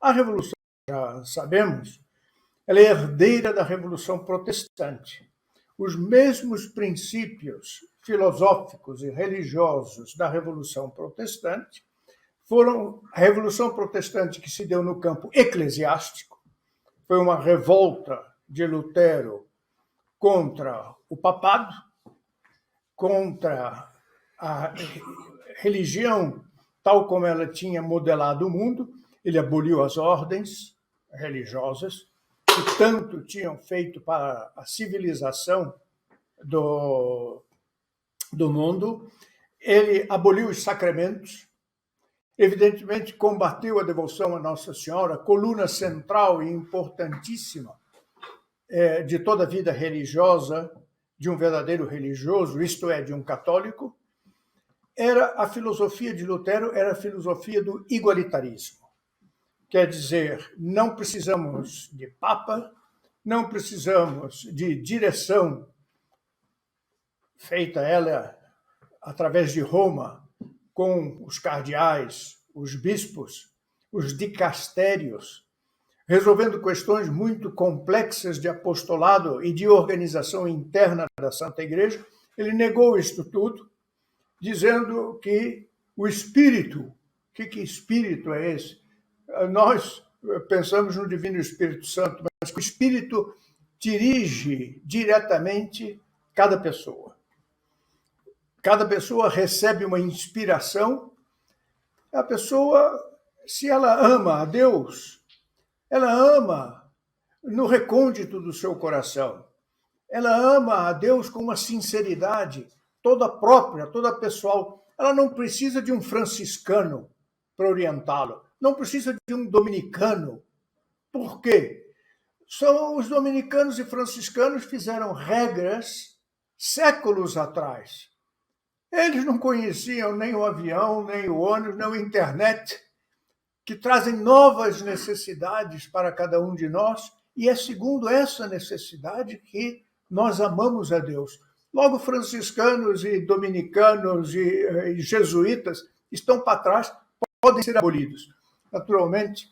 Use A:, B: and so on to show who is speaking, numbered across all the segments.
A: A Revolução, já sabemos, ela é herdeira da Revolução Protestante. Os mesmos princípios filosóficos e religiosos da Revolução Protestante foram a Revolução Protestante que se deu no campo eclesiástico, foi uma revolta de Lutero contra o papado, contra a religião tal como ela tinha modelado o mundo. Ele aboliu as ordens religiosas que tanto tinham feito para a civilização do mundo. Ele aboliu os sacramentos, evidentemente combateu a devoção a Nossa Senhora, coluna central e importantíssima de toda a vida religiosa de um verdadeiro religioso, isto é, de um católico. A filosofia de Lutero era a filosofia do igualitarismo. Quer dizer, não precisamos de papa, não precisamos de direção feita ela através de Roma, com os cardeais, os bispos, os dicastérios, resolvendo questões muito complexas de apostolado e de organização interna da Santa Igreja. Ele negou isto tudo, dizendo que o Espírito, que Espírito é esse? Nós pensamos no Divino Espírito Santo, mas que o Espírito dirige diretamente cada pessoa. Cada pessoa recebe uma inspiração. A pessoa, se ela ama a Deus, ela ama no recôndito do seu coração. Ela ama a Deus com uma sinceridade toda própria, toda pessoal. Ela não precisa de um franciscano para orientá-lo. Não precisa de um dominicano. Por quê? Os dominicanos e franciscanos fizeram regras séculos atrás. Eles não conheciam nem o avião, nem o ônibus, nem a internet, que trazem novas necessidades para cada um de nós, e é segundo essa necessidade que nós amamos a Deus. Logo, franciscanos e dominicanos e jesuítas estão para trás, podem ser abolidos. Naturalmente,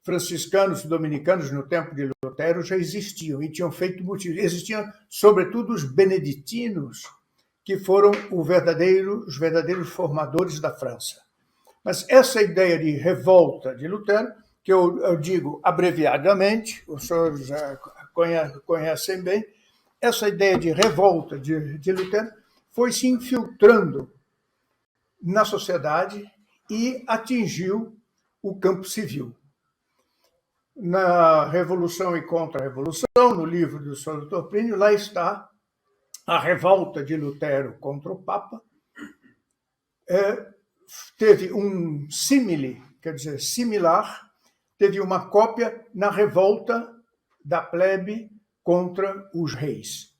A: franciscanos e dominicanos no tempo de Lutero já existiam e tinham feito motivos. Existiam, sobretudo, os beneditinos, que foram os verdadeiros formadores da França. Mas essa ideia de revolta de Lutero, que eu digo abreviadamente, os senhores já conhecem bem, essa ideia de revolta de Lutero foi se infiltrando na sociedade e atingiu o campo civil. Na Revolução e Contra-Revolução, no livro do Sr. Dr. Plínio, lá está a revolta de Lutero contra o Papa. Teve um símile, quer dizer, similar, teve uma cópia na revolta da plebe contra os reis.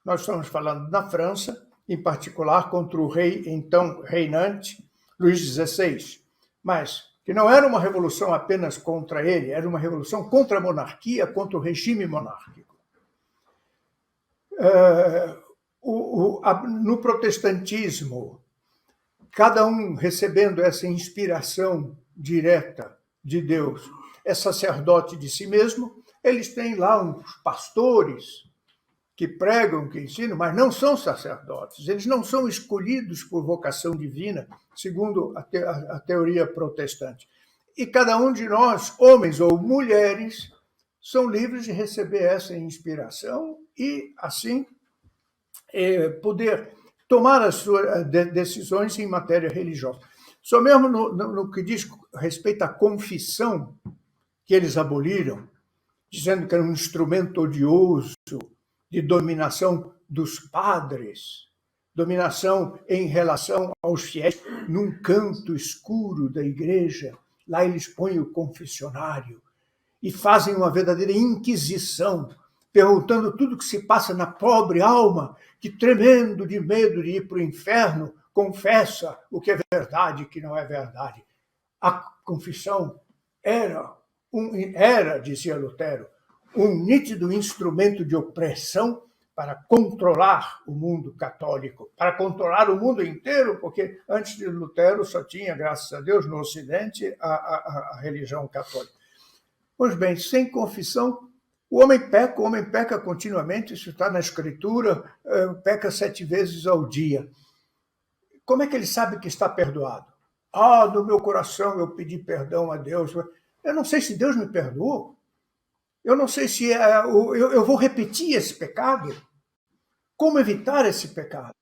A: Nós estamos falando na França, em particular contra o rei, então reinante, Luís XVI, mas que não era uma revolução apenas contra ele, era uma revolução contra a monarquia, contra o regime monárquico. No protestantismo, cada um recebendo essa inspiração direta de Deus, é sacerdote de si mesmo. Eles têm lá uns pastores que pregam, que ensinam, mas não são sacerdotes. Eles não são escolhidos por vocação divina, segundo a teoria protestante. E cada um de nós, homens ou mulheres, são livres de receber essa inspiração e, assim, poder tomar as suas decisões em matéria religiosa. Só mesmo no que diz respeito à confissão, que eles aboliram, dizendo que era um instrumento odioso de dominação dos padres, dominação em relação aos fiéis, num canto escuro da igreja. Lá eles põem o confessionário e fazem uma verdadeira inquisição, perguntando tudo o que se passa na pobre alma, que, tremendo de medo de ir para o inferno, confessa o que é verdade e o que não é verdade. A confissão era, dizia Lutero, um nítido instrumento de opressão para controlar o mundo católico, para controlar o mundo inteiro, porque antes de Lutero só tinha, graças a Deus, no Ocidente, a religião católica. Pois bem, sem confissão, o homem peca continuamente, isso está na Escritura, peca 7 vezes ao dia. Como é que ele sabe que está perdoado? No meu coração eu pedi perdão a Deus. Eu não sei se Deus me perdoou. Eu não sei se eu vou repetir esse pecado. Como evitar esse pecado?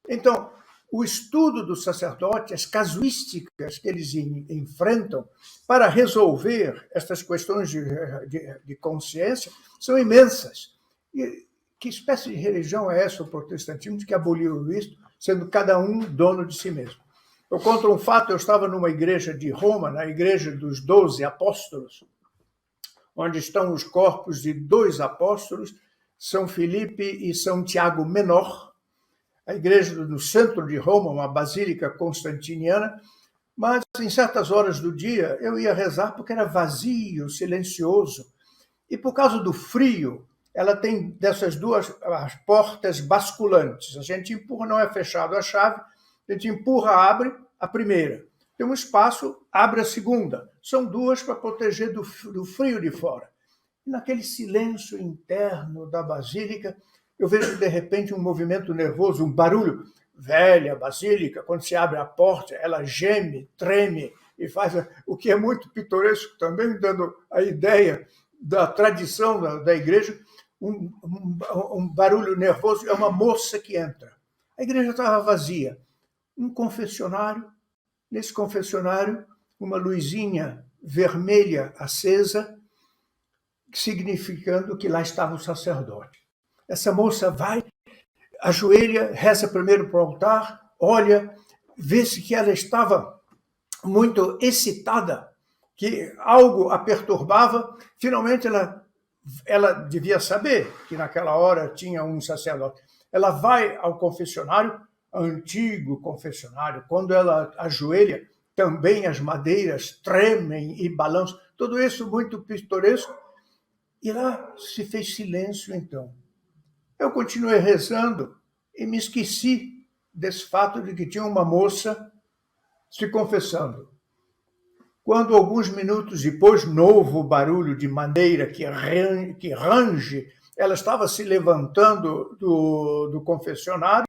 A: Então, o estudo do sacerdote, as casuísticas que eles enfrentam para resolver estas questões de consciência são imensas. E que espécie de religião é essa, o protestantismo, que aboliu isso, sendo cada um dono de si mesmo? Eu conto um fato, eu estava numa igreja de Roma, na igreja dos 12 apóstolos, onde estão os corpos de 2 apóstolos, São Filipe e São Tiago Menor, a igreja no centro de Roma, uma basílica constantiniana, mas em certas horas do dia eu ia rezar porque era vazio, silencioso, e por causa do frio, ela tem dessas 2 as portas basculantes, a gente empurra, não é fechado a chave, a gente empurra, abre a primeira, tem um espaço, abre a segunda, são 2 para proteger do frio de fora. E naquele silêncio interno da basílica, eu vejo de repente um movimento nervoso, um barulho. Velha basílica, quando se abre a porta, ela geme, treme e faz o que é muito pitoresco também, dando a ideia da tradição da igreja, um barulho nervoso, é uma moça que entra. A igreja estava vazia. Um confessionário, nesse confessionário, uma luzinha vermelha acesa, significando que lá estava o sacerdote. Essa moça vai, ajoelha, reza primeiro para o altar, olha, vê-se que ela estava muito excitada, que algo a perturbava. Finalmente, ela devia saber que naquela hora tinha um sacerdote. Ela vai ao confessionário, antigo confessionário, quando ela ajoelha, também as madeiras tremem e balançam, tudo isso muito pitoresco. E lá se fez silêncio, então. Eu continuei rezando e me esqueci desse fato de que tinha uma moça se confessando. Quando, alguns minutos depois, novo barulho de madeira que range, ela estava se levantando do confessionário,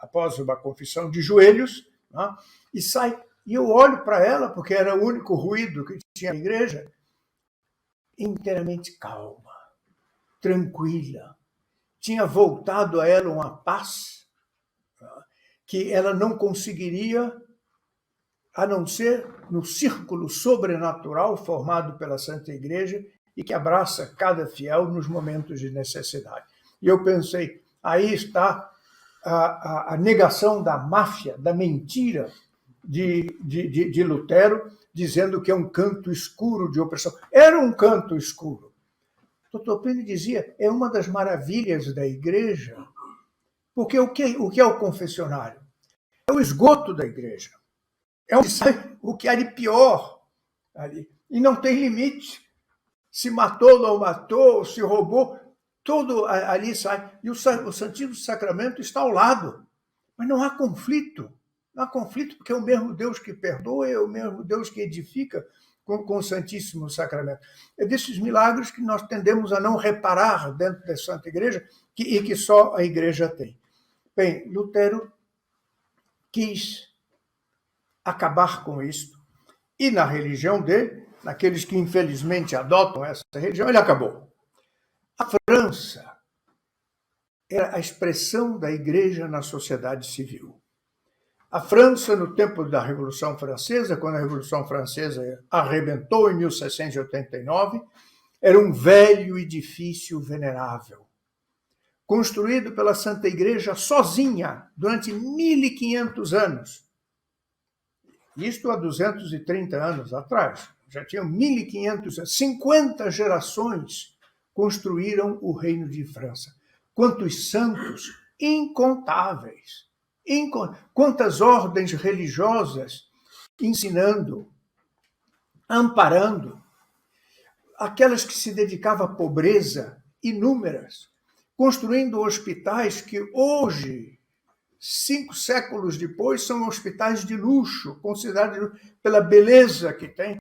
A: após uma confissão de joelhos, né, e sai. E eu olho para ela, porque era o único ruído que tinha na igreja, inteiramente calma, tranquila. Tinha voltado a ela uma paz que ela não conseguiria, a não ser no círculo sobrenatural formado pela Santa Igreja e que abraça cada fiel nos momentos de necessidade. E eu pensei, aí está a negação da máfia, da mentira de Lutero, dizendo que é um canto escuro de opressão. Era um canto escuro. Dr. Plínio dizia, é uma das maravilhas da igreja, porque o que é o confessionário? É o esgoto da igreja. É o que há de pior ali. E não tem limite. Se matou, não matou, se roubou, tudo ali sai. E o Santíssimo Sacramento está ao lado. Mas não há conflito. Não há conflito, porque é o mesmo Deus que perdoa, é o mesmo Deus que edifica com o Santíssimo Sacramento. É desses milagres que nós tendemos a não reparar dentro da Santa Igreja e que só a Igreja tem. Bem, Lutero quis acabar com isso. E na religião dele, naqueles que infelizmente adotam essa religião, ele acabou. A França era a expressão da Igreja na sociedade civil. A França, no tempo da Revolução Francesa, quando a Revolução Francesa arrebentou em 1789, era um velho edifício venerável, construído pela Santa Igreja sozinha durante 1500 anos. Isto há 230 anos atrás. Já tinham 1500, 50 gerações construíram o Reino de França. Quantos santos incontáveis! Quantas ordens religiosas ensinando, amparando, aquelas que se dedicavam à pobreza, inúmeras. construindo hospitais que hoje, 5 séculos depois, são hospitais de luxo, considerados pela beleza que tem,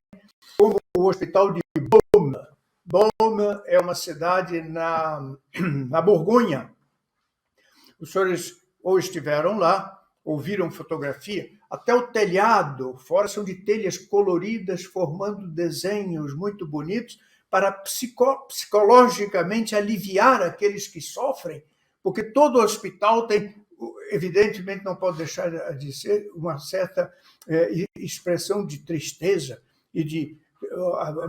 A: como o Hospital de Beaume. Beaume é uma cidade na Borgonha. Os senhores ou estiveram lá, ou viram fotografia, até o telhado, fora são de telhas coloridas, formando desenhos muito bonitos, para psicologicamente aliviar aqueles que sofrem, porque todo hospital tem, evidentemente não pode deixar de ser, uma certa expressão de tristeza e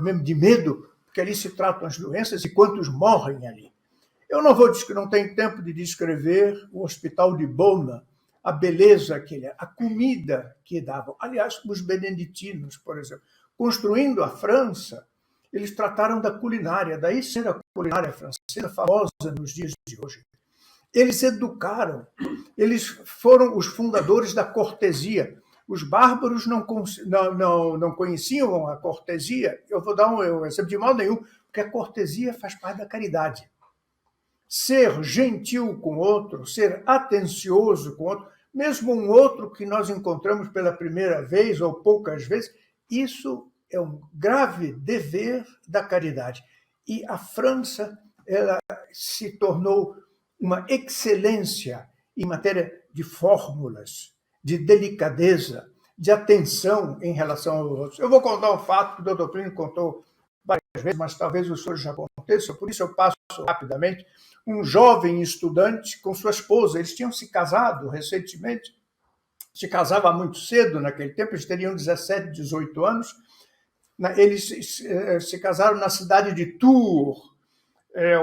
A: mesmo de medo, porque ali se tratam as doenças e quantos morrem ali. Eu não tenho tempo de descrever o Hospital de Beaume, a beleza que ele é, a comida que davam. Aliás, os beneditinos, por exemplo, construindo a França, eles trataram da culinária, daí ser a culinária francesa famosa nos dias de hoje. Eles educaram, eles foram os fundadores da cortesia. Os bárbaros não conheciam a cortesia. Eu vou dar um exemplo de modo nenhum, porque a cortesia faz parte da caridade. Ser gentil com outro, ser atencioso com outro, mesmo um outro que nós encontramos pela primeira vez ou poucas vezes, isso é um grave dever da caridade. E a França, ela se tornou uma excelência em matéria de fórmulas, de delicadeza, de atenção em relação aos outros. Eu vou contar um fato que o Dr. Plínio contou várias vezes, mas talvez o senhor já aconteça, por isso eu passo rapidamente. Um jovem estudante com sua esposa, eles tinham se casado recentemente, se casava muito cedo naquele tempo, eles teriam 17, 18 anos, eles se casaram na cidade de Tours,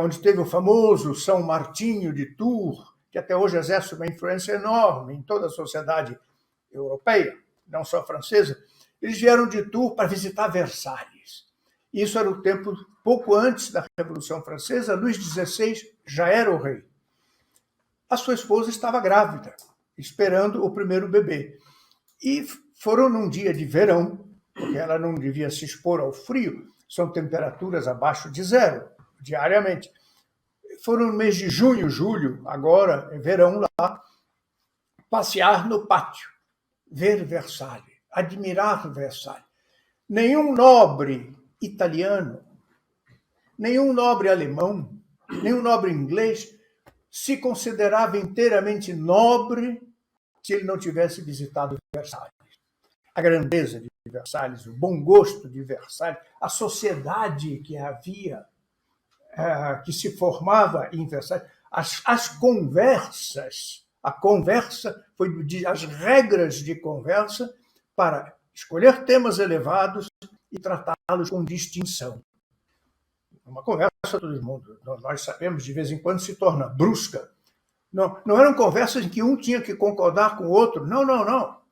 A: onde teve o famoso São Martinho de Tours, que até hoje exerce uma influência enorme em toda a sociedade europeia, não só francesa. Eles vieram de Tours para visitar Versalhes. Isso era o tempo pouco antes da Revolução Francesa. Luís XVI já era o rei. A sua esposa estava grávida, esperando o primeiro bebê. E foram num dia de verão, porque ela não devia se expor ao frio, são temperaturas abaixo de zero, diariamente. Foram no mês de junho, julho, agora é verão lá, passear no pátio, ver Versalhes, admirar Versalhes. Nenhum nobre italiano, nenhum nobre alemão, nenhum nobre inglês se considerava inteiramente nobre se ele não tivesse visitado Versalhes. A grandeza de Versalhes, o bom gosto de Versalhes, a sociedade que havia, que se formava em Versalhes, as conversas, a conversa foi as regras de conversa para escolher temas elevados e tratá-los com distinção. Uma conversa, todo mundo, nós sabemos, de vez em quando se torna brusca. Não eram conversas em que um tinha que concordar com o outro. Não.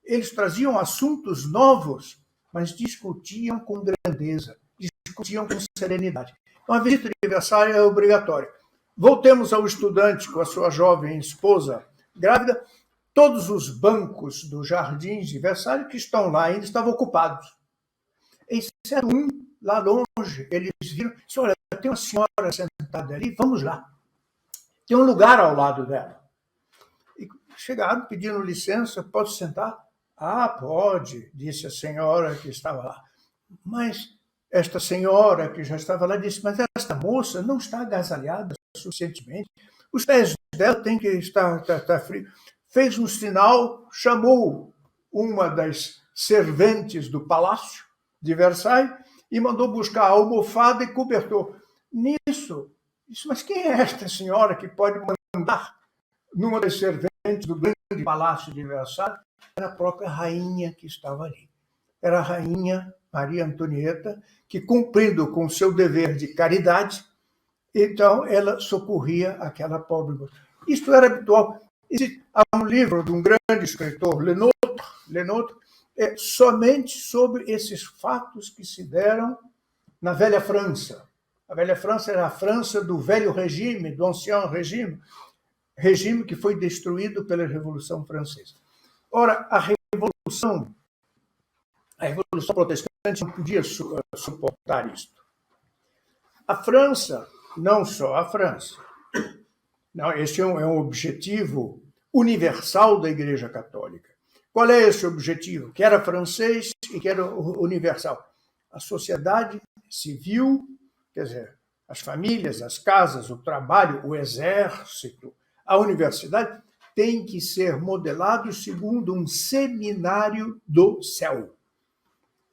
A: Eles traziam assuntos novos, mas discutiam com grandeza, discutiam com serenidade. Então, a visita de Versalhes é obrigatória. Voltemos ao estudante com a sua jovem esposa grávida. Todos os bancos dos jardins de Versalhes que estão lá ainda estavam ocupados. Exceto um lá longe. Eles viram, olha, tem uma senhora sentada ali, vamos lá. Tem um lugar ao lado dela. E chegaram pedindo licença, posso sentar? Ah, pode, disse a senhora que estava lá. Mas esta senhora que já estava lá disse, mas esta moça não está agasalhada suficientemente. Os pés dela têm que estar frio. Fez um sinal, chamou uma das serventes do palácio de Versailles e mandou buscar almofada e cobertor. Nisso, disse, mas quem é esta senhora que pode mandar numa das serventes do grande palácio de Versailles? Era a própria rainha que estava ali. Era a rainha Maria Antonieta, que, cumprindo com o seu dever de caridade, então ela socorria aquela pobre moça. Isto era habitual. Há um livro de um grande escritor, Lenôtre, somente sobre esses fatos que se deram na Velha França. A Velha França era a França do velho regime, do ancien regime que foi destruído pela Revolução Francesa. Ora, a Revolução Protestante não podia suportar isto. A França, não só a França, Não, esse é um objetivo universal da Igreja Católica. Qual é esse objetivo? Que era francês e que era universal. A sociedade civil, quer dizer, as famílias, as casas, o trabalho, o exército, a universidade, tem que ser modelados segundo um seminário do céu.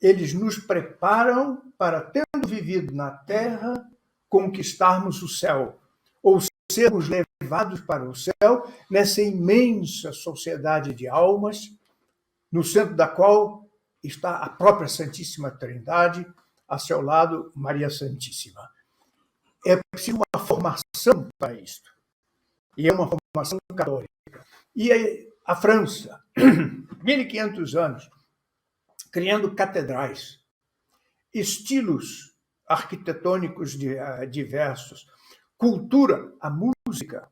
A: Eles nos preparam para, tendo vivido na terra, conquistarmos o céu, ou sermos levados para o céu nessa imensa sociedade de almas, no centro da qual está a própria Santíssima Trindade, a seu lado, Maria Santíssima. É preciso uma formação para isto, e é uma formação católica. E a França, 1500 anos, criando catedrais, estilos arquitetônicos diversos, cultura, a música,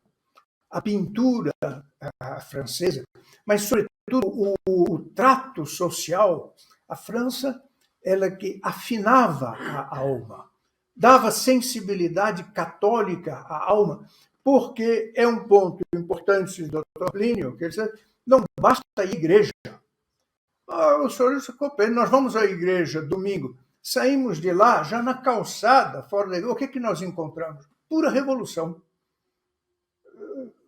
A: a pintura francesa, mas, sobretudo, o trato social. A França, ela que afinava a alma, dava sensibilidade católica à alma, porque é um ponto importante do Dr. Plínio, que ele diz, não basta ir à igreja. O senhor nós vamos à igreja domingo, saímos de lá, já na calçada, fora da igreja, o que nós encontramos? Pura revolução.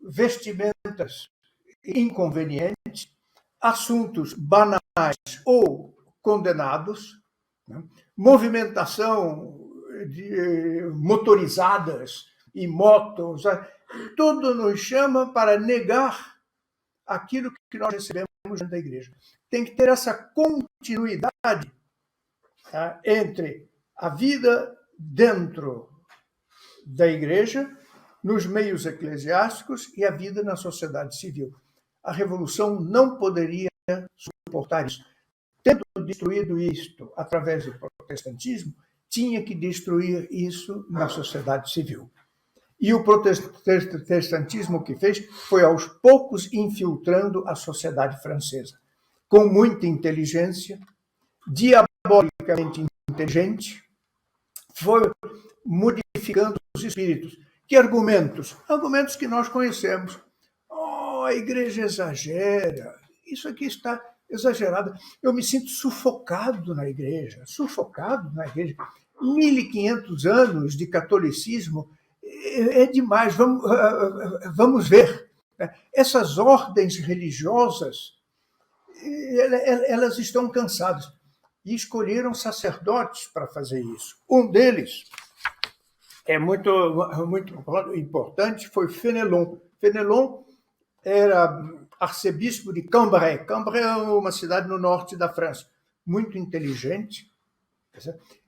A: Vestimentas inconvenientes, assuntos banais ou condenados, né? Movimentação de motorizadas e motos, tudo nos chama para negar aquilo que nós recebemos dentro da igreja. Tem que ter essa continuidade, tá, entre a vida dentro da igreja, nos meios eclesiásticos e a vida na sociedade civil. A Revolução não poderia suportar isso. Tendo destruído isto através do protestantismo, tinha que destruir isso na sociedade civil. E o protestantismo que fez foi, aos poucos, infiltrando a sociedade francesa, com muita inteligência, diabolicamente inteligente, foi modificando os espíritos. Que argumentos? Argumentos que nós conhecemos. A igreja exagera, isso aqui está exagerado. Eu me sinto sufocado na igreja. 1.500 anos de catolicismo é demais. Vamos ver. Essas ordens religiosas, elas estão cansadas. E escolheram sacerdotes para fazer isso. Um deles é muito importante, foi Fenelon. Fenelon era arcebispo de Cambrai. Cambrai é uma cidade no norte da França, muito inteligente.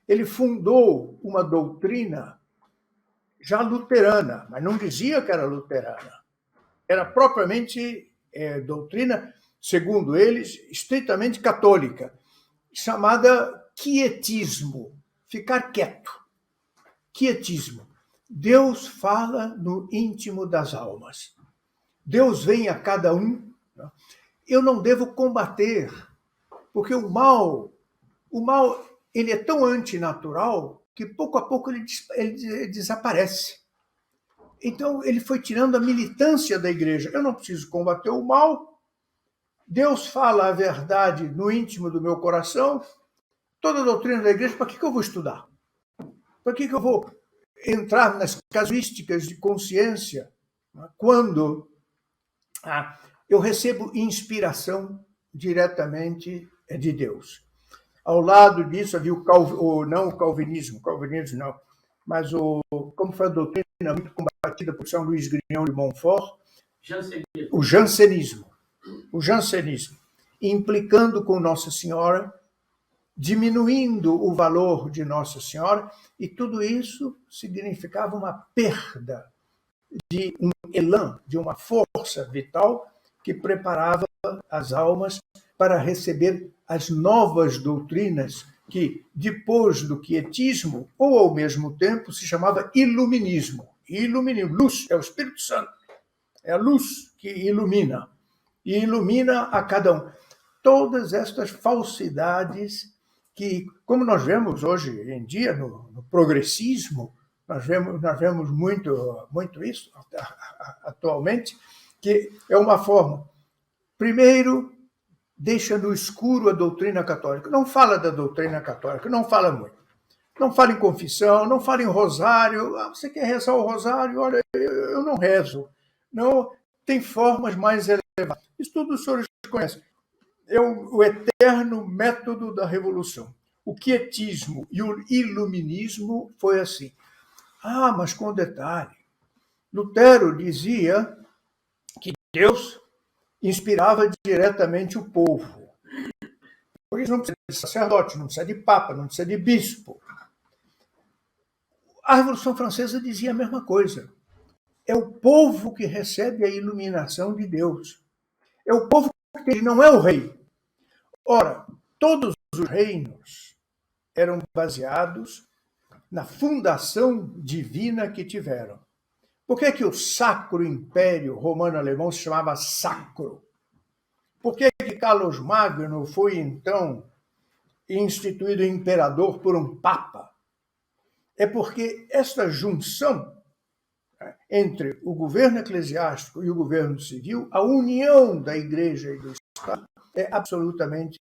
A: Ele fundou uma doutrina já luterana, mas não dizia que era luterana. Era propriamente doutrina, segundo eles, estritamente católica, chamada quietismo, ficar quieto. Quietismo. Deus fala no íntimo das almas. Deus vem a cada um. Eu não devo combater, porque o mal, ele é tão antinatural que pouco a pouco ele desaparece. Então ele foi tirando a militância da igreja. Eu não preciso combater o mal. Deus fala a verdade no íntimo do meu coração. Toda a doutrina da igreja, para que eu vou estudar? Para que eu vou entrar nas casuísticas de consciência quando eu recebo inspiração diretamente de Deus? Ao lado disso havia não o calvinismo não, mas como foi a doutrina muito combatida por São Luís Grignon de Montfort, o jansenismo, implicando com Nossa Senhora, diminuindo o valor de Nossa Senhora, e tudo isso significava uma perda de um elan, de uma força vital que preparava as almas para receber as novas doutrinas que, depois do quietismo, ou ao mesmo tempo, se chamava iluminismo. Iluminismo, luz, é o Espírito Santo, é a luz que ilumina, e ilumina a cada um. Todas estas falsidades que, como nós vemos hoje em dia no progressismo, Nós vemos muito isso atualmente, que é uma forma. Primeiro, deixa no escuro a doutrina católica. Não fala da doutrina católica, não fala muito. Não fala em confissão, não fala em rosário. Você quer rezar o rosário? Olha, eu não rezo. Não, tem formas mais elevadas. Isso tudo os senhores conhecem. É o eterno método da revolução. O quietismo e o iluminismo foi assim. Mas com detalhe. Lutero dizia que Deus inspirava diretamente o povo. Por isso não precisa de sacerdote, não precisa de papa, não precisa de bispo. A Revolução Francesa dizia a mesma coisa. É o povo que recebe a iluminação de Deus. É o povo que tem, não é o rei. Ora, todos os reinos eram baseados na fundação divina que tiveram. Por que o Sacro Império Romano-Alemão se chamava Sacro? Por que Carlos Magno foi, então, instituído imperador por um papa? É porque esta junção entre o governo eclesiástico e o governo civil, a união da Igreja e do Estado, é absolutamente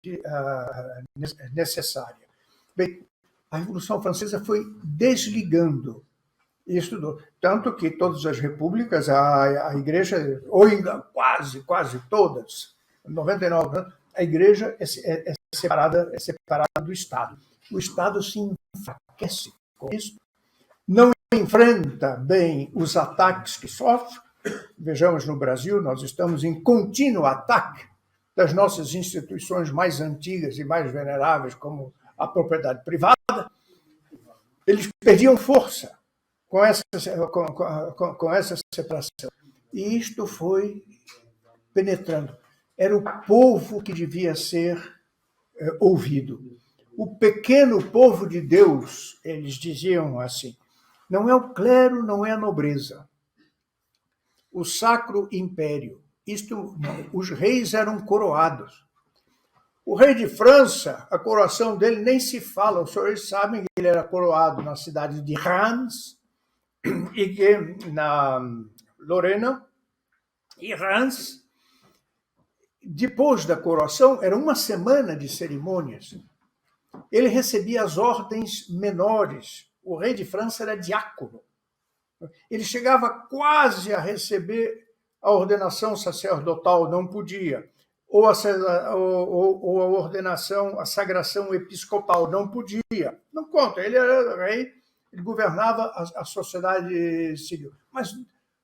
A: necessária. Bem, a Revolução Francesa foi desligando isso, tanto que todas as repúblicas, a Igreja, ou quase todas, 99%, a Igreja é separada do Estado. O Estado se enfraquece com isso, não enfrenta bem os ataques que sofre. Vejamos no Brasil, nós estamos em contínuo ataque das nossas instituições mais antigas e mais veneráveis, como a propriedade privada. Eles perdiam força com essa separação. E isto foi penetrando. Era o povo que devia ser ouvido. O pequeno povo de Deus, eles diziam assim, não é o clero, não é a nobreza. O Sacro Império. Os reis eram coroados. O rei de França, a coroação dele nem se fala. Os senhores sabem que ele era coroado na cidade de Reims, e que na Lorena, e Reims, depois da coroação, era uma semana de cerimônias. Ele recebia as ordens menores. O rei de França era diácono. Ele chegava quase a receber a ordenação sacerdotal, não podia. Ou a ordenação, a sagração episcopal, não podia. Não conta, ele era rei, ele governava a sociedade civil. Mas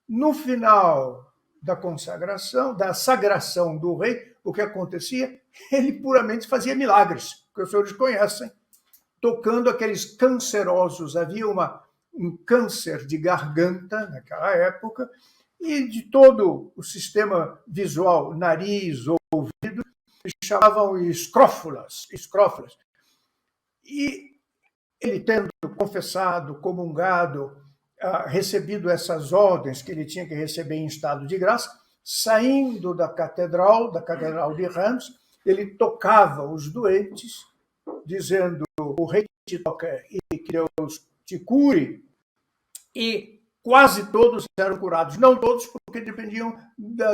A: no final da consagração, da sagração do rei, o que acontecia? Ele puramente fazia milagres, que os senhores conhecem, tocando aqueles cancerosos. Havia um câncer de garganta naquela época, e de todo o sistema visual, nariz, ouvido, chamavam escrófulas. E ele, tendo confessado, comungado, recebido essas ordens que ele tinha que receber em estado de graça, saindo da catedral de Reims, ele tocava os doentes, dizendo: o rei te toca e que Deus te cure. E quase todos eram curados. Não todos, porque dependiam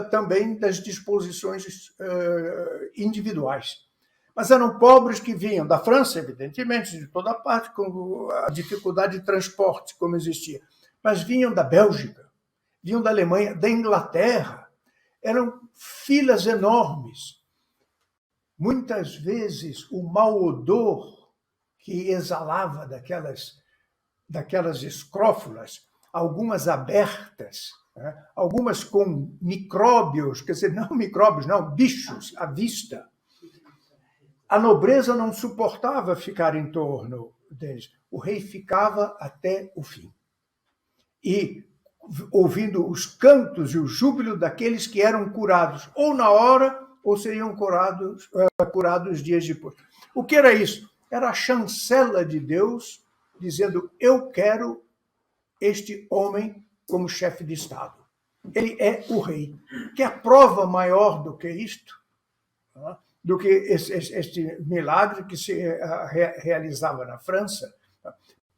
A: também das disposições individuais. Mas eram pobres que vinham da França, evidentemente, de toda parte, com a dificuldade de transporte como existia. Mas vinham da Bélgica, vinham da Alemanha, da Inglaterra. Eram filas enormes. Muitas vezes o mau odor que exalava daquelas escrófulas, algumas abertas, né? Algumas com micróbios, quer dizer, não micróbios, não, bichos à vista. A nobreza não suportava ficar em torno deles. O rei ficava até o fim. E ouvindo os cantos e o júbilo daqueles que eram curados, ou na hora, ou seriam curados dias depois. O que era isso? Era a chancela de Deus dizendo: eu quero este homem como chefe de Estado. Ele é o rei. Que a prova maior do que isto, do que este milagre que se realizava na França,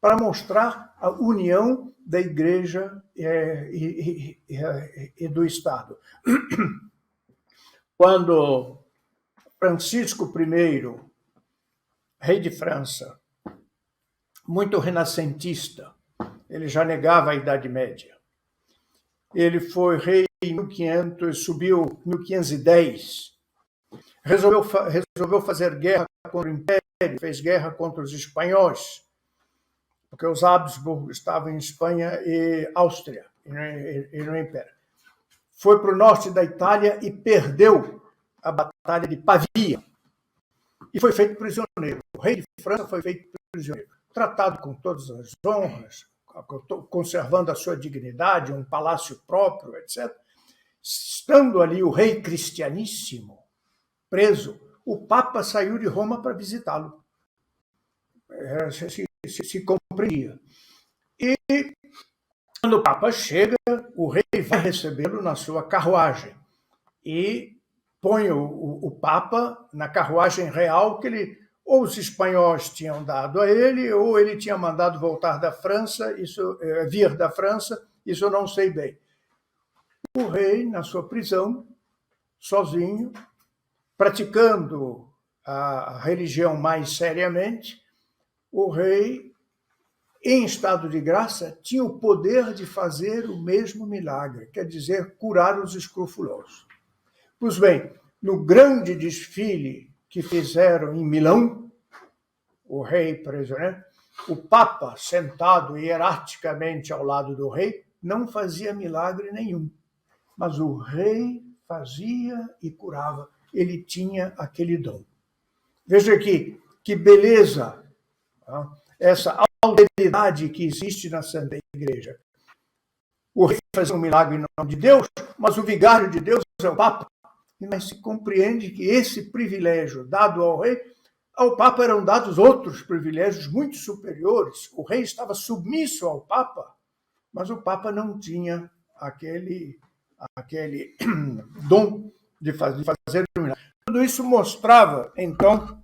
A: para mostrar a união da Igreja e do Estado. Quando Francisco I, rei de França, muito renascentista, ele já negava a Idade Média. Ele foi rei em 1500, subiu em 1510. Resolveu fazer guerra contra o Império, fez guerra contra os espanhóis, porque os Habsburgo estavam em Espanha e Áustria, e no Império. Foi para o norte da Itália e perdeu a Batalha de Pavia. E foi feito prisioneiro. O rei de França foi feito prisioneiro. Tratado com todas as honras, conservando a sua dignidade, um palácio próprio, etc. Estando ali o rei cristianíssimo, preso, o Papa saiu de Roma para visitá-lo. Se compreendia. E quando o Papa chega, o rei vai recebê-lo na sua carruagem e põe o Papa na carruagem real que ele ou os espanhóis tinham dado a ele, ou ele tinha mandado voltar da França, vir da França, isso eu não sei bem. O rei, na sua prisão, sozinho, praticando a religião mais seriamente, o rei, em estado de graça, tinha o poder de fazer o mesmo milagre, quer dizer, curar os escrofulosos. Pois bem, no grande desfile que fizeram em Milão, o rei prisioneiro, o Papa, sentado hierarquicamente ao lado do rei, não fazia milagre nenhum. Mas o rei fazia e curava. Ele tinha aquele dom. Veja aqui, que beleza, essa alteridade que existe na Santa Igreja. O rei fazia um milagre em nome de Deus, mas o vigário de Deus é o Papa. Mas se compreende que esse privilégio dado ao rei, ao Papa eram dados outros privilégios muito superiores. O rei estava submisso ao Papa, mas o Papa não tinha aquele dom de fazer um milagre. Tudo isso mostrava, então,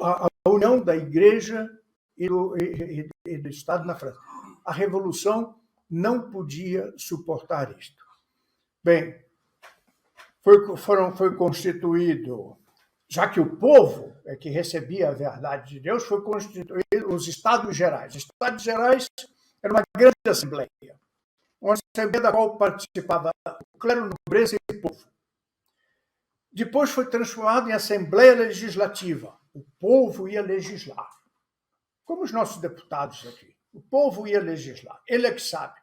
A: a união da Igreja e do Estado na França. A Revolução não podia suportar isto. Bem, foi constituído, já que o povo é que recebia a verdade de Deus, foi constituído os Estados Gerais. Os Estados Gerais era uma grande assembleia, uma assembleia da qual participava o clero, nobreza e o povo. Depois foi transformado em Assembleia Legislativa. O povo ia legislar, como os nossos deputados aqui. O povo ia legislar, ele é que sabe.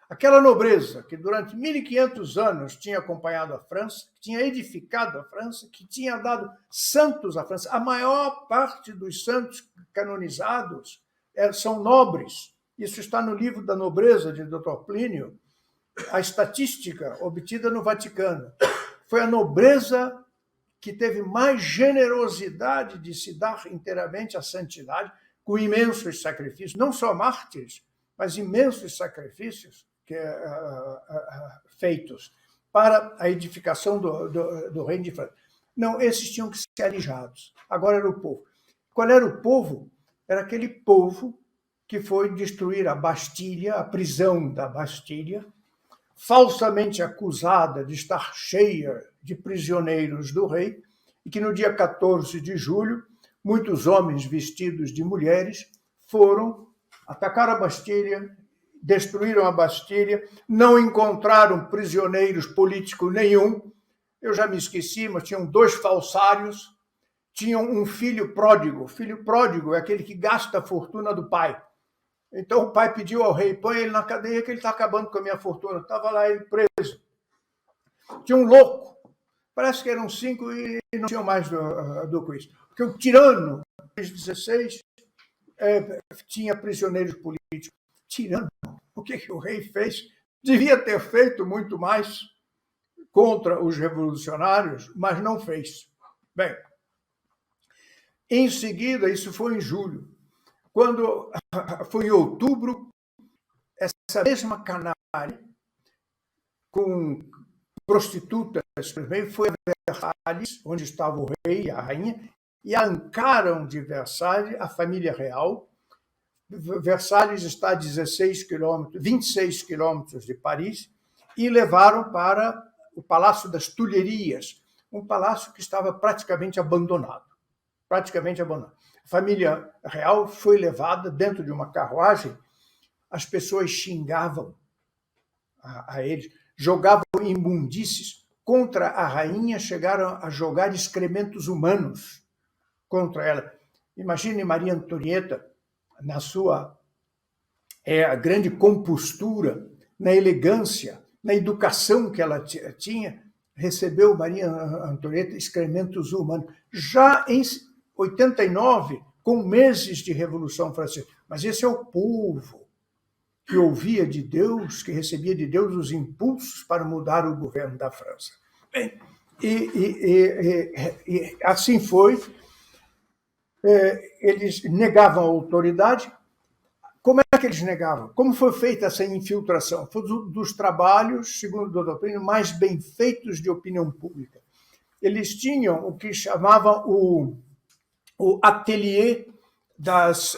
A: Aquela nobreza que durante 1500 anos tinha acompanhado a França, que tinha edificado a França, que tinha dado santos à França. A maior parte dos santos canonizados são nobres. Isso está no livro da Nobreza, de Dr. Plínio, a estatística obtida no Vaticano. Foi a nobreza que teve mais generosidade de se dar inteiramente à santidade, com imensos sacrifícios, não só mártires, mas imensos sacrifícios feitos para a edificação do reino de França. Não, esses tinham que ser alijados. Agora era o povo. Qual era o povo? Era aquele povo que foi destruir a Bastilha, a prisão da Bastilha, falsamente acusada de estar cheia de prisioneiros do rei, e que no dia 14 de julho, muitos homens vestidos de mulheres foram atacar a Bastilha, destruíram a Bastilha, não encontraram prisioneiros políticos nenhum. Eu já me esqueci, mas tinham 2 falsários, tinham um filho pródigo. O filho pródigo é aquele que gasta a fortuna do pai. Então o pai pediu ao rei, põe ele na cadeia que ele está acabando com a minha fortuna. Estava lá ele preso. Tinha um louco. Parece que eram 5 e não tinham mais do que isso. Porque o tirano, Luís XVI, tinha prisioneiros políticos. Tirano, o que o rei fez? Devia ter feito muito mais contra os revolucionários, mas não fez. Bem, em seguida, isso foi em julho, quando foi em outubro, essa mesma canalha, com prostitutas, foi a Versalhes, onde estava o rei e a rainha, e arrancaram de Versalhes a família real Versalhes está a 26 quilômetros de Paris, e levaram para o Palácio das Tulherias, um palácio que estava praticamente abandonado. A família real foi levada dentro de uma carruagem, as pessoas xingavam a eles, jogavam imundícies contra a rainha, chegaram a jogar excrementos humanos contra ela. Imagine Maria Antonieta, na sua grande compostura, na elegância, na educação que ela tinha, recebeu Maria Antonieta excrementos humanos. Já em 89, com meses de Revolução Francesa. Mas esse é o povo que ouvia de Deus, que recebia de Deus os impulsos para mudar o governo da França. E assim foi. Eles negavam a autoridade. Como é que eles negavam? Como foi feita essa infiltração? Foi dos trabalhos, segundo a doutrina, mais bem feitos de opinião pública. Eles tinham o que chamavam o ateliê das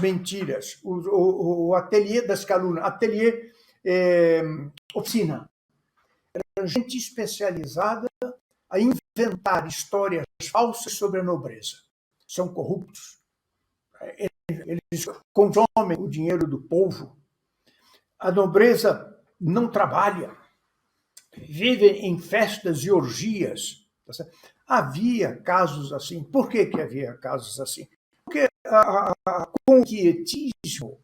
A: mentiras, o ateliê das calúnias, ateliê oficina. Era gente especializada a inventar histórias falsas sobre a nobreza. São corruptos. Eles consomem o dinheiro do povo. A nobreza não trabalha. Vive em festas e orgias. Havia casos assim. Por que havia casos assim? Porque com o quietismo,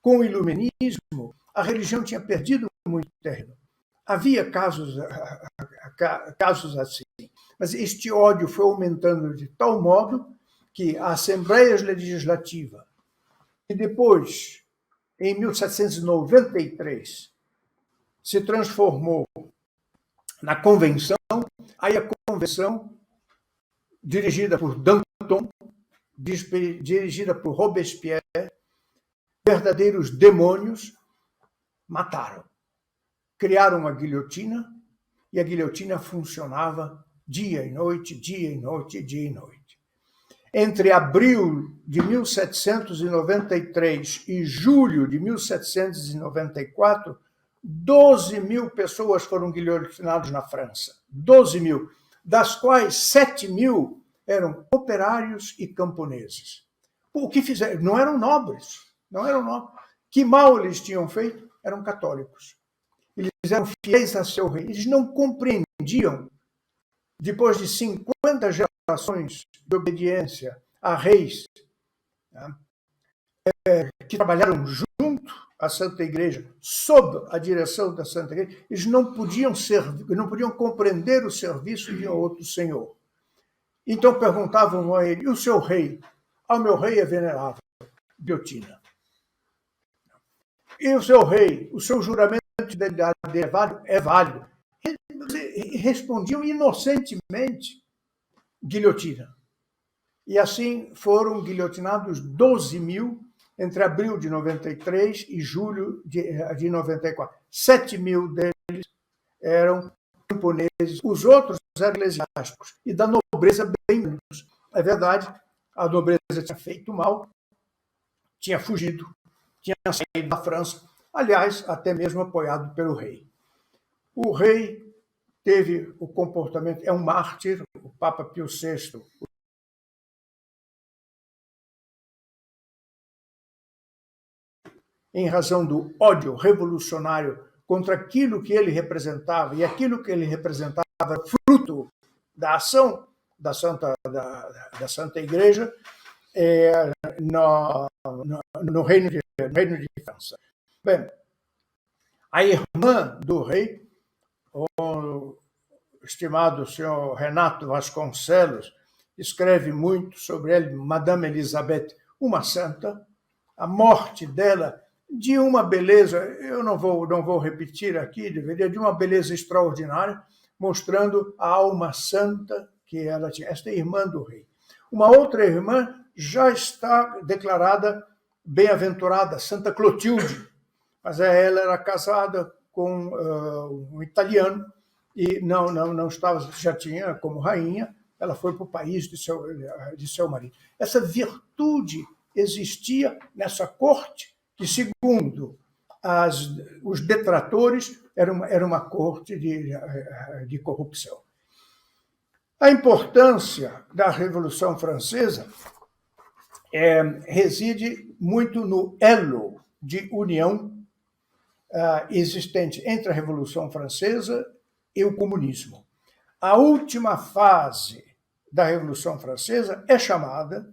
A: com o iluminismo, a religião tinha perdido muito terreno. Havia casos assim. Mas este ódio foi aumentando de tal modo que a Assembleia Legislativa, e depois, em 1793, se transformou na Convenção, aí a Convenção, dirigida por Danton, dirigida por Robespierre, verdadeiros demônios, mataram. Criaram uma guilhotina, e a guilhotina funcionava dia e noite, dia e noite, dia e noite. Entre abril de 1793 e julho de 1794, 12 mil pessoas foram guilhotinadas na França. 12 mil, das quais 7 mil eram operários e camponeses. O que fizeram? Não eram nobres. Que mal eles tinham feito? Eram católicos. Eles eram fiéis a seu rei. Eles não compreendiam, depois de 50 gerações de obediência a reis, que trabalharam junto à Santa Igreja, sob a direção da Santa Igreja, eles não podiam compreender o serviço de outro senhor. Então perguntavam a ele: e o seu rei? Ao meu rei é venerável, guilhotina. E o seu rei? O seu juramento de fidelidade é válido? É válido. E respondiam inocentemente: guilhotina. E assim foram guilhotinados 12 mil entre abril de 93 e julho de 94. 7 mil deles eram camponeses, os outros eram eclesiásticos, e da nobreza bem menos. É verdade, a nobreza tinha feito mal, tinha fugido, tinha saído da França, aliás, até mesmo apoiado pelo rei. O rei teve o comportamento, é um mártir, o Papa Pio VI, em razão do ódio revolucionário contra aquilo que ele representava, e aquilo que ele representava fruto da ação da Santa Igreja no Reino de França. Bem, a irmã do rei, o estimado senhor Renato Vasconcelos, escreve muito sobre ele, Madame Elizabeth, uma santa, a morte dela de uma beleza, eu não vou repetir aqui, de uma beleza extraordinária, mostrando a alma santa que ela tinha, esta irmã do rei. Uma outra irmã já está declarada bem-aventurada, Santa Clotilde, mas ela era casada com um italiano e não estava, já tinha como rainha, ela foi para o país de seu marido. Essa virtude existia nessa corte, que, segundo os detratores, era uma corte de corrupção. A importância da Revolução Francesa reside muito no elo de união existente entre a Revolução Francesa e o comunismo. A última fase da Revolução Francesa é chamada,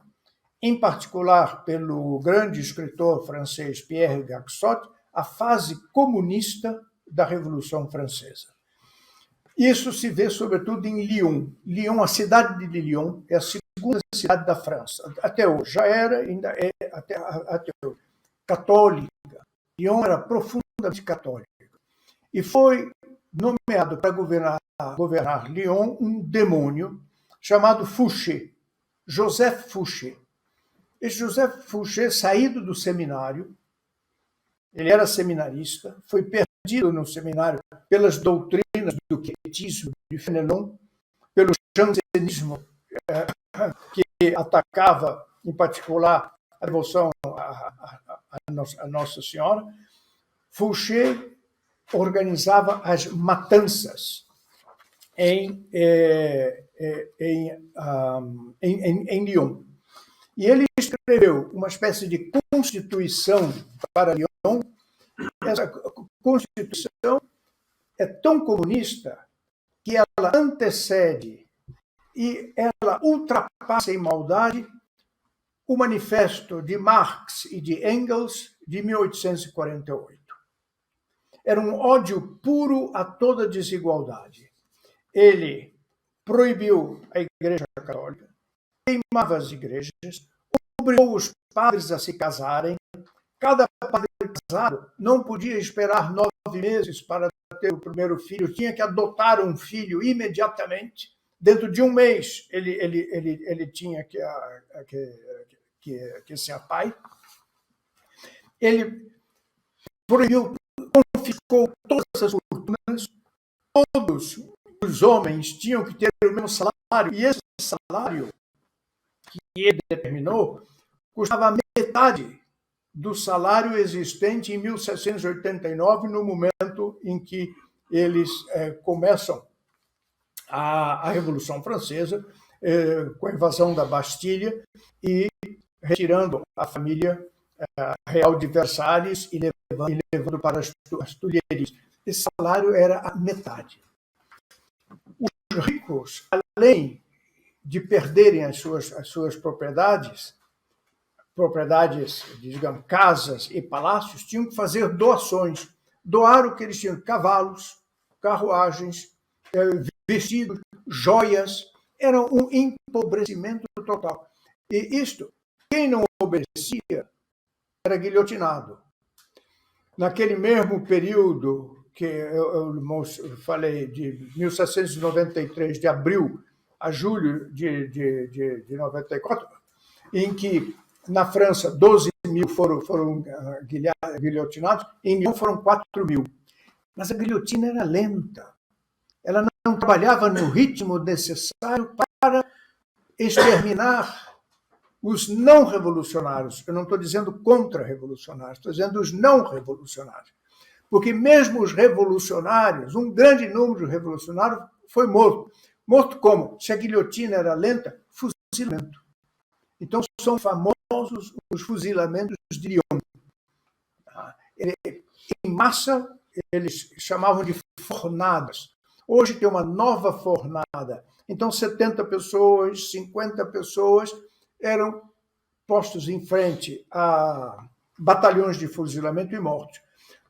A: em particular pelo grande escritor francês Pierre Gaxot, a fase comunista da Revolução Francesa. Isso se vê sobretudo em Lyon. Lyon, a cidade de Lyon, é a segunda cidade da França. Até hoje, já era, ainda é até hoje, católica. Lyon era profundamente católica. E foi nomeado para governar Lyon um demônio chamado Fouché, Joseph Fouché. Esse Joseph Fouché, saído do seminário, ele era seminarista, foi perdido no seminário pelas doutrinas do quietismo de Fénelon, pelo jansenismo, que atacava, em particular, a devoção a Nossa Senhora. Fouché organizava as matanças em Lyon. E ele escreveu uma espécie de constituição para Lyon. Essa constituição é tão comunista que ela antecede e ela ultrapassa em maldade o manifesto de Marx e de Engels de 1848. Era um ódio puro a toda desigualdade. Ele proibiu a Igreja Católica, queimava as igrejas, obrigou os padres a se casarem. Cada padre casado não podia esperar 9 meses para ter o primeiro filho, tinha que adotar um filho imediatamente. Dentro de um mês ele tinha que ser pai. Ele proibiu, confiscou todas as fortunas, todos os homens tinham que ter o mesmo salário, e esse salário que ele determinou custava metade do salário existente em 1789, no momento em que eles começam a Revolução Francesa, com a invasão da Bastilha e retirando a família real de Versalhes e levando para as Tulherias. Esse salário era a metade. Os ricos, além de perderem as suas propriedades, digamos, casas e palácios, tinham que fazer doações. Doar o que eles tinham: cavalos, carruagens, vestidos, joias. Era um empobrecimento total. E isto, quem não obedecia era guilhotinado. Naquele mesmo período que eu falei, de 1793, de abril a julho de 94, em que na França 12 mil foram guilhotinados, em Lyon foram 4 mil. Mas a guilhotina era lenta. Ela não trabalhava no ritmo necessário para exterminar os não revolucionários. Eu não estou dizendo contra-revolucionários, estou dizendo os não revolucionários. Porque mesmo os revolucionários, um grande número de revolucionários foi morto. Morto como? Se a guilhotina era lenta, fuzilamento. Então são famosos os fuzilamentos de Lyon. Em massa, eles chamavam de fornadas. Hoje tem uma nova fornada. Então 70 pessoas, 50 pessoas eram postos em frente a batalhões de fuzilamento e mortos.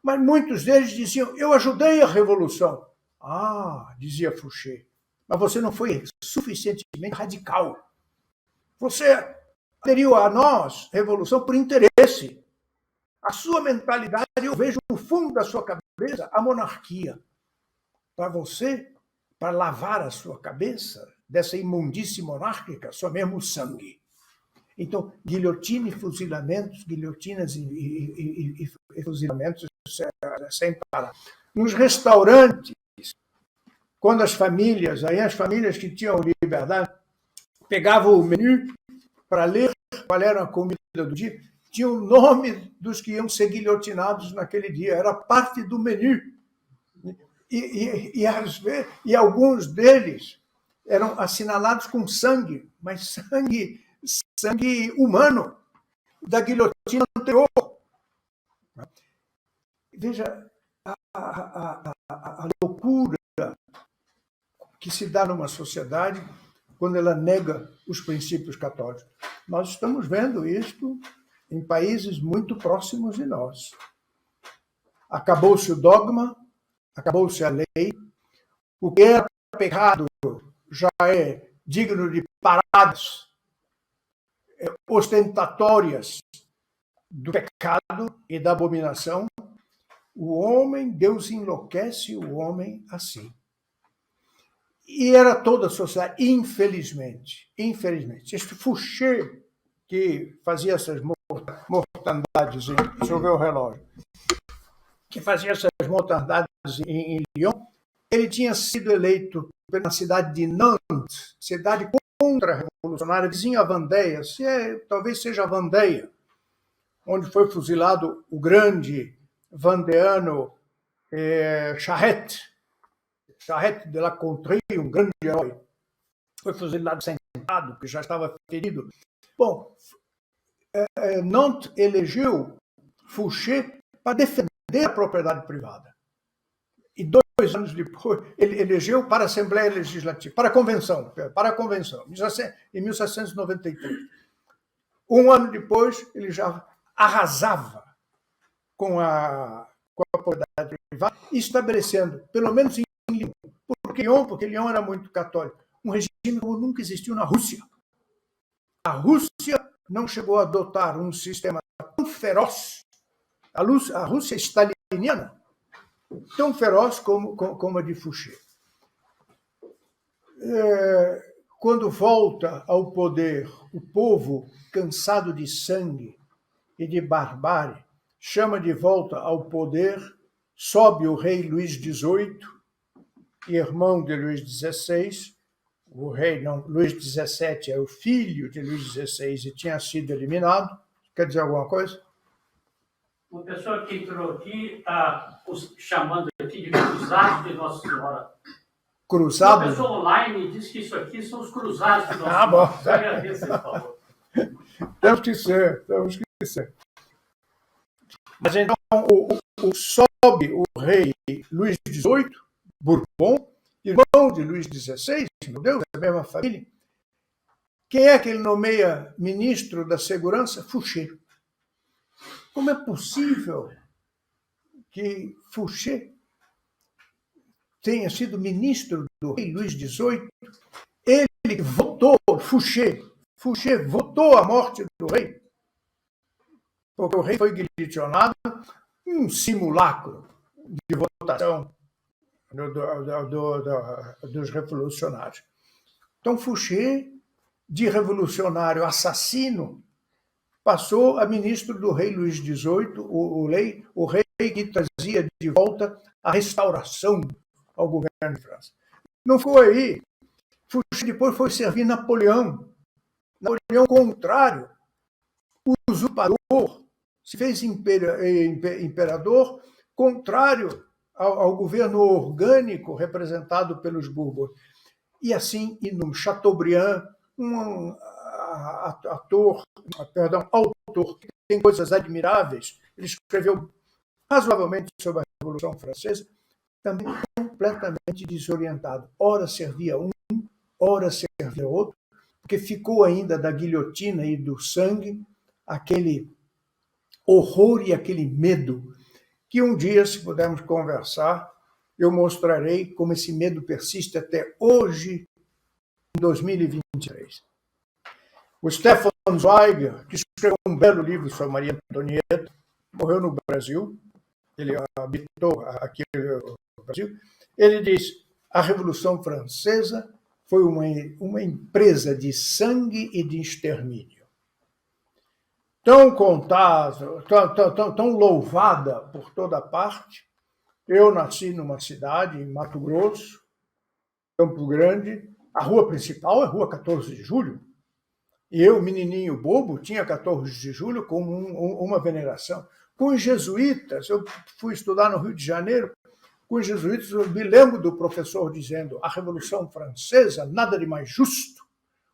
A: Mas muitos deles diziam: eu ajudei a Revolução. Ah, dizia Fouché, mas você não foi suficientemente radical. Você aderiu a nós, Revolução, por interesse. A sua mentalidade, eu vejo no fundo da sua cabeça a monarquia. Para você, para lavar a sua cabeça dessa imundície monárquica, só mesmo o sangue. Então, guilhotina e fuzilamentos, guilhotinas e fuzilamentos sem parar. Nos restaurantes, quando as famílias que tinham liberdade, pegavam o menu para ler qual era a comida do dia, tinha o nome dos que iam ser guilhotinados naquele dia, era parte do menu. E alguns deles eram assinalados com sangue, mas sangue humano, da guilhotina anterior. Veja a loucura que se dá numa sociedade quando ela nega os princípios católicos. Nós estamos vendo isto em países muito próximos de nós. Acabou-se o dogma, acabou-se a lei, o que era pecado já é digno de paradas ostentatórias do pecado e da abominação. O homem, Deus enlouquece o homem assim. E era toda a sociedade, infelizmente. Este Fouché, que fazia essas mortandades, deixa eu ver o relógio, que fazia essas mortandades em Lyon, ele tinha sido eleito na cidade de Nantes, cidade contra-revolucionária, vizinha a Vendée, talvez seja a Vendée, onde foi fuzilado o grande vendéano Charette de la Contrie, um grande herói. Foi fuzilado sentado, porque já estava ferido. Bom, Nantes elegeu Fouché para defender a propriedade privada. E 2 anos depois, ele elegeu para a Assembleia Legislativa, para a Convenção, em 1793. 1 ano depois, ele já arrasava com a propriedade privada, estabelecendo, pelo menos em Lyon, porque Lyon era muito católico, um regime como nunca existiu na Rússia. A Rússia não chegou a adotar um sistema tão feroz, a Rússia staliniana, tão feroz como a de Fouché. Quando volta ao poder o povo cansado de sangue e de barbárie, chama de volta ao poder, sobe o rei Luís XVIII, irmão de Luís XVI. O rei Luís XVII é o filho de Luís XVI e tinha sido eliminado. Quer dizer alguma coisa?
B: Uma pessoa que entrou aqui está chamando aqui de cruzados de Nossa Senhora.
A: Cruzados?
B: Uma pessoa online diz que isso aqui são os cruzados de Nossa Senhora.
A: Bom.
B: Eu agradeço, por favor.
A: Temos que ser. Mas então sobe o rei Luís XVIII, Bourbon, irmão de Luís XVI, meu Deus, é a mesma família. Quem é que ele nomeia ministro da Segurança? Fouché. Como é possível que Fouché tenha sido ministro do rei Luís XVIII? Ele votou, Fouché votou a morte do rei, porque o rei foi guilhotinado, um simulacro de votação dos revolucionários. Então, Fouché, de revolucionário assassino, passou a ministro do rei Luís XVIII, o rei que trazia de volta a restauração ao governo de França. Não foi aí. Fouché depois foi servir Napoleão. Napoleão contrário, usurpador, se fez imperador contrário ao governo orgânico representado pelos Bourbons. E assim, Chateaubriand, um autor que tem coisas admiráveis, ele escreveu razoavelmente sobre a Revolução Francesa, também completamente desorientado. Ora servia um, ora servia outro, porque ficou ainda da guilhotina e do sangue aquele horror e aquele medo que um dia, se pudermos conversar, eu mostrarei como esse medo persiste até hoje, em 2023. O Stefan Zweig, que escreveu um belo livro sobre Maria Antonieta, morreu no Brasil, ele habitou aqui no Brasil, ele diz: a Revolução Francesa foi uma empresa de sangue e de extermínio. Tão contada, tão louvada por toda parte. Eu nasci numa cidade, em Mato Grosso, Campo Grande. A rua principal é a Rua 14 de Julho. E eu, menininho bobo, tinha 14 de julho como uma veneração. Com os jesuítas, eu fui estudar no Rio de Janeiro, com os jesuítas eu me lembro do professor dizendo: a Revolução Francesa, nada de mais justo.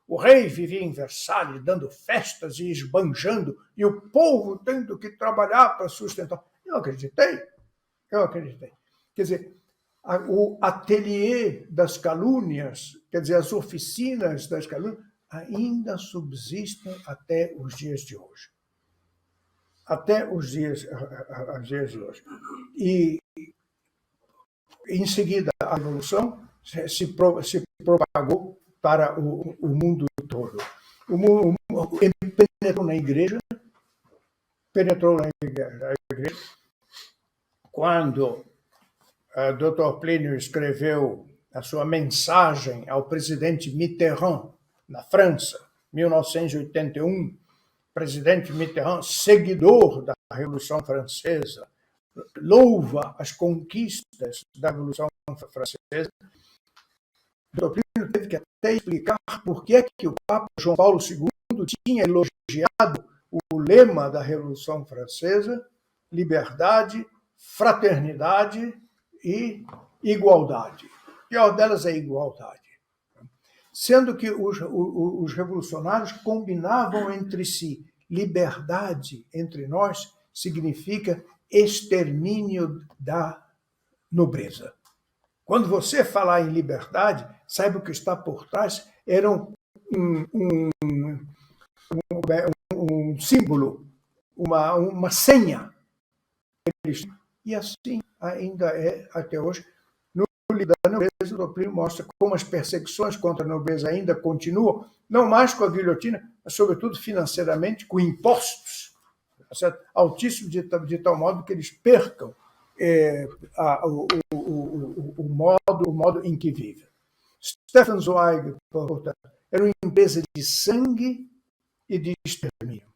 A: O rei vivia em Versalhes, dando festas e esbanjando, e o povo tendo que trabalhar para sustentar. Eu acreditei. Quer dizer, o ateliê das calúnias, quer dizer, as oficinas das calúnias, ainda subsistem até os dias de hoje. Até os dias de hoje. E, em seguida, a Revolução se propagou para o mundo todo. Penetrou na igreja, quando o Dr. Plínio escreveu a sua mensagem ao presidente Mitterrand, na França, 1981, presidente Mitterrand, seguidor da Revolução Francesa, louva as conquistas da Revolução Francesa. O Dr. Plínio teve que até explicar por que o Papa João Paulo II tinha elogiado o lema da Revolução Francesa: liberdade, fraternidade e igualdade. A pior delas é igualdade. Sendo que os revolucionários combinavam entre si. Liberdade entre nós significa extermínio da nobreza. Quando você falar em liberdade, saiba o que está por trás. Era um símbolo, uma senha. E assim ainda é até hoje. No livro da nobreza, o Dr. Plínio mostra como as perseguições contra a nobreza ainda continuam, não mais com a guilhotina, mas sobretudo financeiramente, com impostos, certo? Altíssimos, de tal modo que eles percam o modo em que vivem. Stefan Zweig, portanto, era uma empresa de sangue e de extermínio.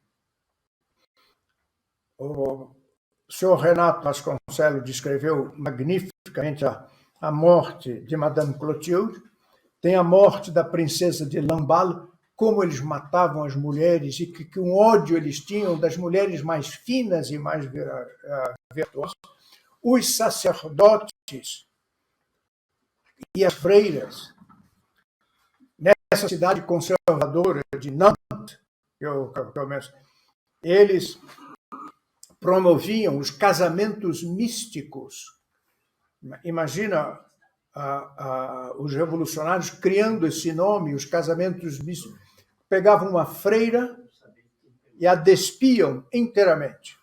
A: O senhor Renato Vasconcelos descreveu magnificamente a morte de Madame Clotilde. Tem a morte da princesa de Lamballe, como eles matavam as mulheres e que um ódio eles tinham das mulheres mais finas e mais virtuosas. Os sacerdotes e as freiras, nessa cidade conservadora de Nantes, eles promoviam os casamentos místicos. Imagina os revolucionários criando esse nome, os casamentos místicos. Pegavam uma freira e a despiam inteiramente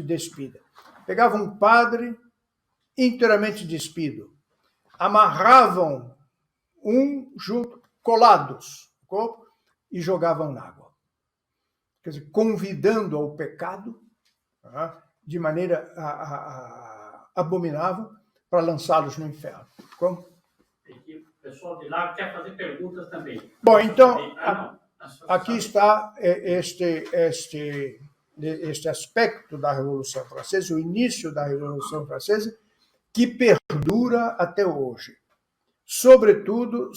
A: despida. Pegavam um padre inteiramente despido. Amarravam junto, colados no corpo, e jogavam na água. Quer dizer, convidando ao pecado, de maneira abominável, para lançá-los no inferno. Como?
B: O pessoal de lá quer fazer perguntas também.
A: Bom, então, aqui está este aspecto da Revolução Francesa, o início da Revolução Francesa, que perdura até hoje. Sobretudo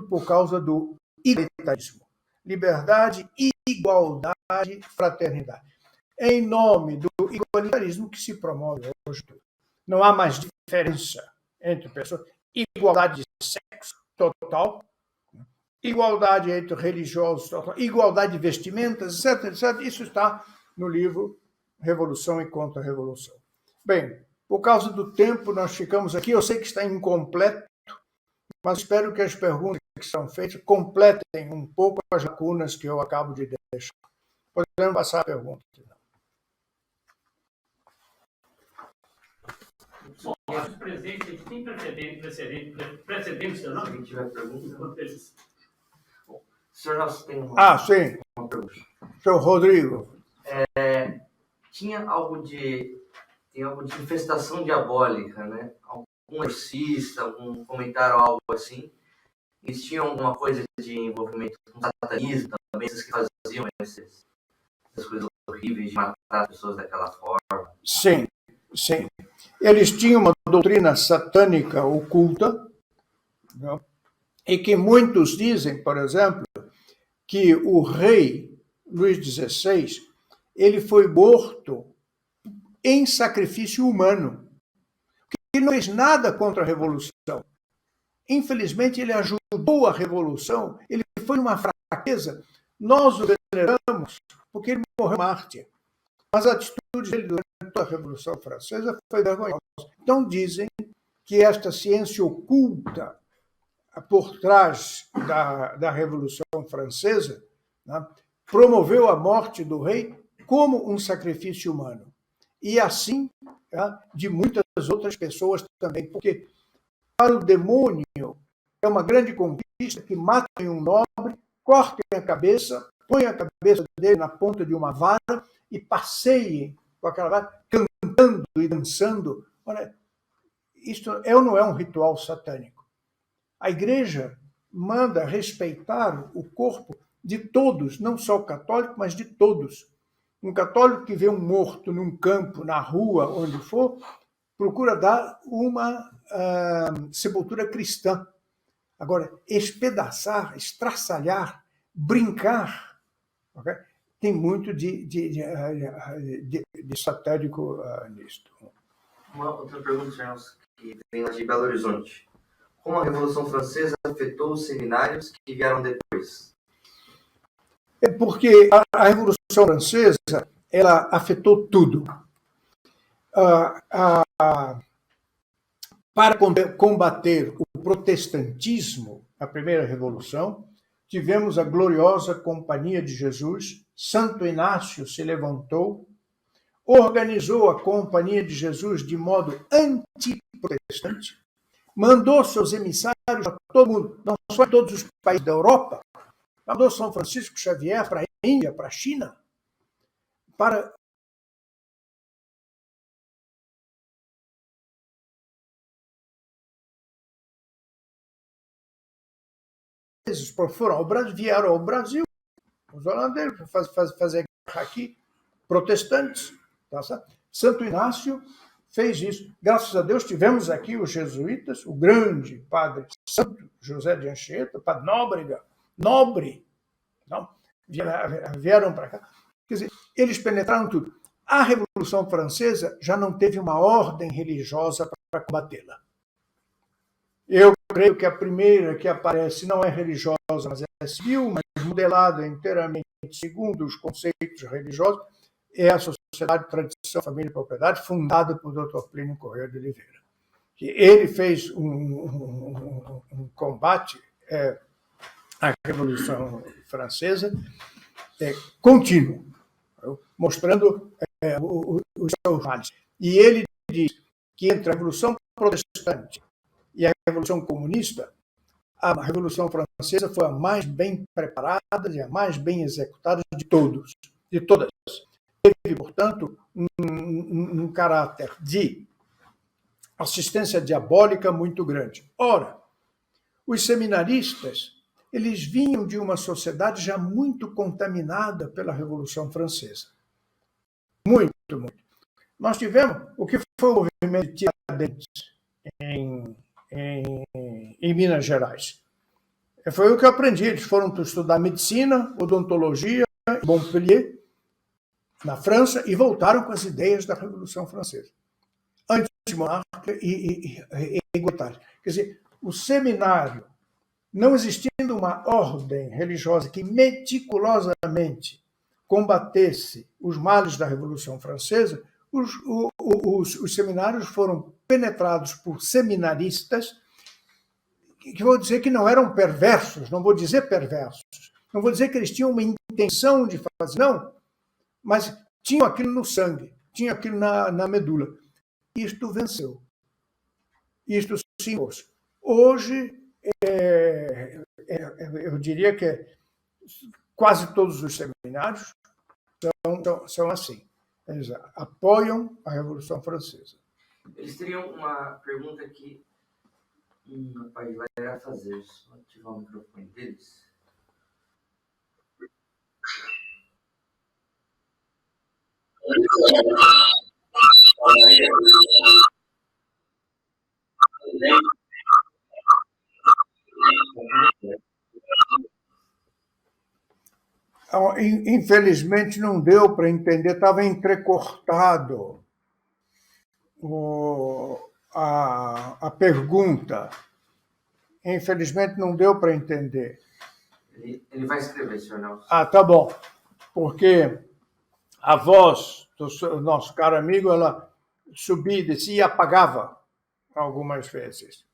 A: por causa do igualitarismo. Liberdade, igualdade, fraternidade. É em nome do igualitarismo que se promove hoje tudo. Não há mais diferença entre pessoas. Igualdade de sexo total, igualdade entre religiosos total, igualdade de vestimentas, etc. Isso está no livro Revolução e Contra-Revolução. Bem, por causa do tempo, nós ficamos aqui. Eu sei que está incompleto, mas espero que as perguntas que são feitas completem um pouco as lacunas que eu acabo de deixar. Podemos passar a pergunta.
B: Bom, os presentes têm precedência, não?
C: Se tiver pergunta, o senhor Nelson tem uma
A: sim.
C: Uma pergunta.
A: Senhor Rodrigo.
C: Tem algo de infestação diabólica, né? Algum exorcista, algum comentário, algo assim? Eles tinham alguma coisa de envolvimento com satanismo também, esses que faziam essas coisas horríveis de matar as pessoas daquela forma?
A: Sim. Eles tinham uma doutrina satânica oculta, não? E que muitos dizem, por exemplo, que o rei Luís XVI ele foi morto em sacrifício humano. Ele não fez nada contra a Revolução. Infelizmente, ele ajudou a Revolução, ele foi uma fraqueza. Nós o veneramos porque ele morreu mártir. Mas a atitude dele durante a Revolução Francesa foi vergonhosa. Então, dizem que esta ciência oculta por trás da Revolução Francesa, né, promoveu a morte do rei como um sacrifício humano. E assim, de muitas outras pessoas também, porque para o demônio é uma grande conquista que matem um nobre, cortem a cabeça, põem a cabeça dele na ponta de uma vara e passeiem com aquela vara, cantando e dançando. Olha, isto é ou não é um ritual satânico? A Igreja manda respeitar o corpo de todos, não só o católico, mas de todos. Um católico que vê um morto num campo, na rua, onde for, procura dar uma sepultura cristã. Agora, espedaçar, estraçalhar, brincar, okay? Tem muito de satânico nisto.
C: Uma outra pergunta, Charles, que vem lá de Belo Horizonte. Como a Revolução Francesa afetou os seminários que vieram depois?
A: É porque a Revolução Francesa ela afetou tudo. Para combater o protestantismo, a primeira revolução, tivemos a gloriosa Companhia de Jesus. Santo Inácio se levantou, organizou a Companhia de Jesus de modo antiprotestante, mandou seus emissários a todo mundo, não só em todos os países da Europa, mandou São Francisco Xavier para a Índia, para a China, para foram ao Brasil, vieram ao Brasil, os holandeses, fazer guerra aqui, protestantes. Tá certo? Santo Inácio fez isso. Graças a Deus tivemos aqui os jesuítas, o grande padre Santo José de Anchieta, padre Nóbrega, nobre, não? Vieram para cá. Quer dizer, eles penetraram tudo. A Revolução Francesa já não teve uma ordem religiosa para combatê-la. Eu creio que a primeira que aparece não é religiosa, mas é civil, mas modelada inteiramente segundo os conceitos religiosos, é a Sociedade de Tradição, Família e Propriedade, fundada por Dr. Plínio Corrêa de Oliveira. Que ele fez um combate à Revolução Francesa contínuo, mostrando os seus males. E ele diz que entre a Revolução Protestante e a Revolução Comunista, a Revolução Francesa foi a mais bem preparada e a mais bem executada de todas. Teve, portanto, um caráter de assistência diabólica muito grande. Ora, os seminaristas, eles vinham de uma sociedade já muito contaminada pela Revolução Francesa. Muito, muito. Nós tivemos o que foi o movimento de Tiradentes em Minas Gerais. Foi o que eu aprendi. Eles foram estudar medicina, odontologia, em Montpellier, na França, e voltaram com as ideias da Revolução Francesa. Antimonárquica e igualitária. Quer dizer, o seminário, não existindo uma ordem religiosa que meticulosamente combatesse os males da Revolução Francesa, os seminários foram penetrados por seminaristas que vou dizer que não eram perversos, não vou dizer perversos, não vou dizer que eles tinham uma intenção de fazer, não, mas tinham aquilo no sangue, tinham aquilo na medula. Isto venceu. Isto se impôs. Hoje, eu diria que quase todos os seminários são assim. Eles apoiam a Revolução Francesa.
C: Eles teriam uma pergunta que rapaz vai fazer. Só ativar o microfone deles.
A: Infelizmente não deu para entender, estava entrecortado a pergunta. Infelizmente não deu para entender.
C: Ele vai escrever, senhor Nelson.
A: Ah, tá bom. Porque a voz do nosso caro amigo, ela subia e descia e apagava algumas vezes.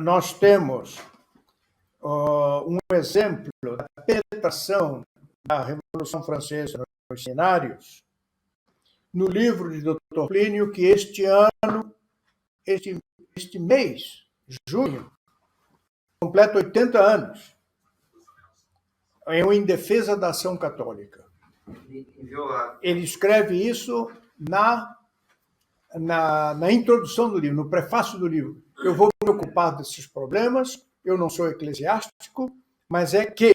A: Nós temos um exemplo da penetração da Revolução Francesa nos seminários no livro de Dr. Plínio, que este ano, este mês, junho, completa 80 anos. É Em Defesa da Ação Católica. Ele escreve isso na introdução do livro, no prefácio do livro. Eu vou me ocupar desses problemas, eu não sou eclesiástico, mas é que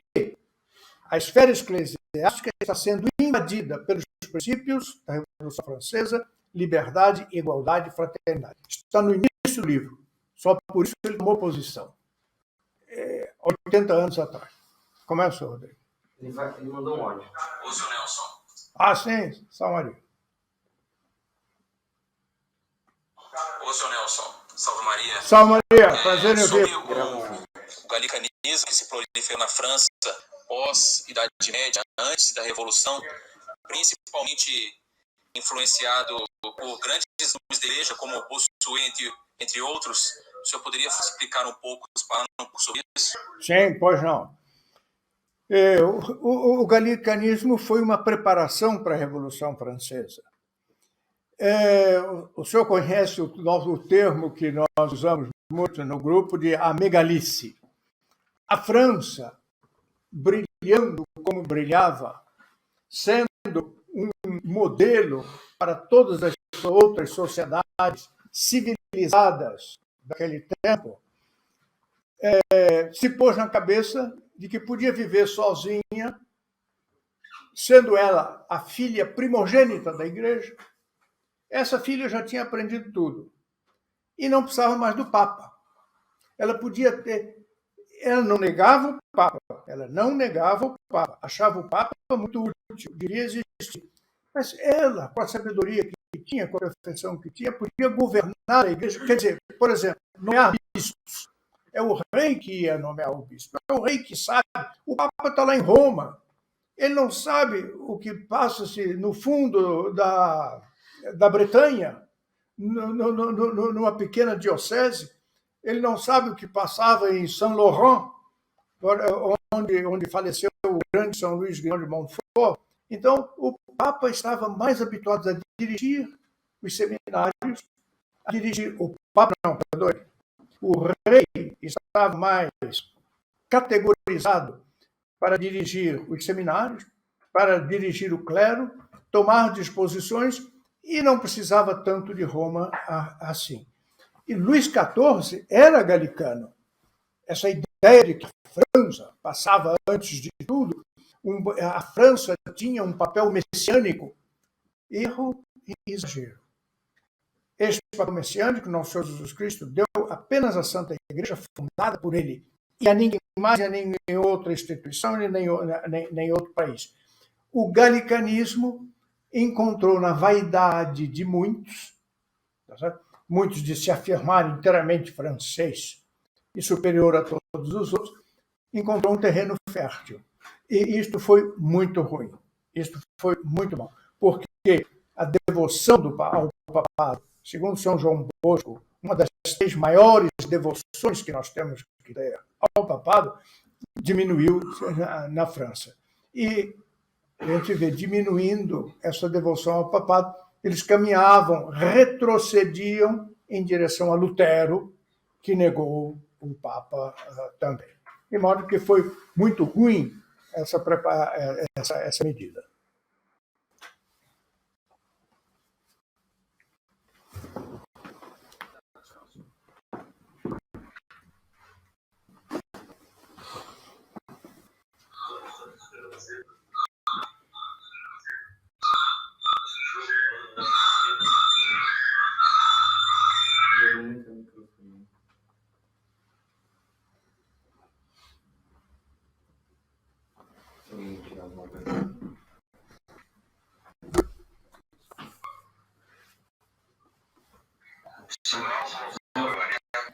A: a esfera eclesiástica está sendo invadida pelos princípios da Revolução Francesa, liberdade, igualdade e fraternidade. Está no início do livro. Só por isso ele tomou posição. 80 anos atrás. Começa, Rodrigo.
C: Ele mandou um áudio.
D: Ô, seu Nelson.
A: Ah, sim, São Maria.
D: Ô, seu Nelson. Salve Maria.
A: Salve Maria, prazer em ouvir.
D: Sobre o galicanismo que se proliferou na França pós-Idade Média, antes da Revolução, principalmente influenciado por grandes nomes da igreja, como Bossuet, entre outros. O senhor poderia explicar um pouco sobre isso?
A: Sim, pois não. O galicanismo foi uma preparação para a Revolução Francesa. O senhor conhece o termo que nós usamos muito no grupo de amegalice. A França, brilhando como brilhava, sendo um modelo para todas as outras sociedades civilizadas daquele tempo, se pôs na cabeça de que podia viver sozinha, sendo ela a filha primogênita da igreja. Essa filha já tinha aprendido tudo e não precisava mais do Papa. Ela podia ter... Ela não negava o Papa, achava o Papa muito útil, diria existir. Mas ela, com a sabedoria que tinha, com a perfeição que tinha, podia governar a igreja. Quer dizer, por exemplo, nomear bispos. É o rei que ia nomear o bispo. É o rei que sabe. O Papa está lá em Roma. Ele não sabe o que passa-se no fundo da Bretanha, numa pequena diocese. Ele não sabe o que passava em Saint-Laurent, onde faleceu o grande São Luís de Montfort. Então, o Papa estava mais habituado a dirigir os seminários, a dirigir o Papa, não, perdoe. O rei estava mais categorizado para dirigir os seminários, para dirigir o clero, tomar disposições, e não precisava tanto de Roma assim. E Luís XIV era galicano. Essa ideia de que a França passava antes de tudo, a França tinha um papel messiânico, erro e exagero. Este papel messiânico, nosso Senhor Jesus Cristo deu apenas à Santa Igreja, fundada por ele, e a ninguém mais, a nem outra instituição, nem outro país. O galicanismo encontrou na vaidade de muitos, tá certo? Muitos de se afirmarem inteiramente francês e superior a todos os outros, encontrou um terreno fértil. E isto foi muito ruim. Isto foi muito mal. Porque a devoção ao papado, segundo São João Bosco, uma das 3 maiores devoções que nós temos que ter ao papado, diminuiu na França. E a gente vê diminuindo essa devoção ao papado, eles caminhavam, retrocediam em direção a Lutero, que negou o Papa também. De modo que foi muito ruim essa medida.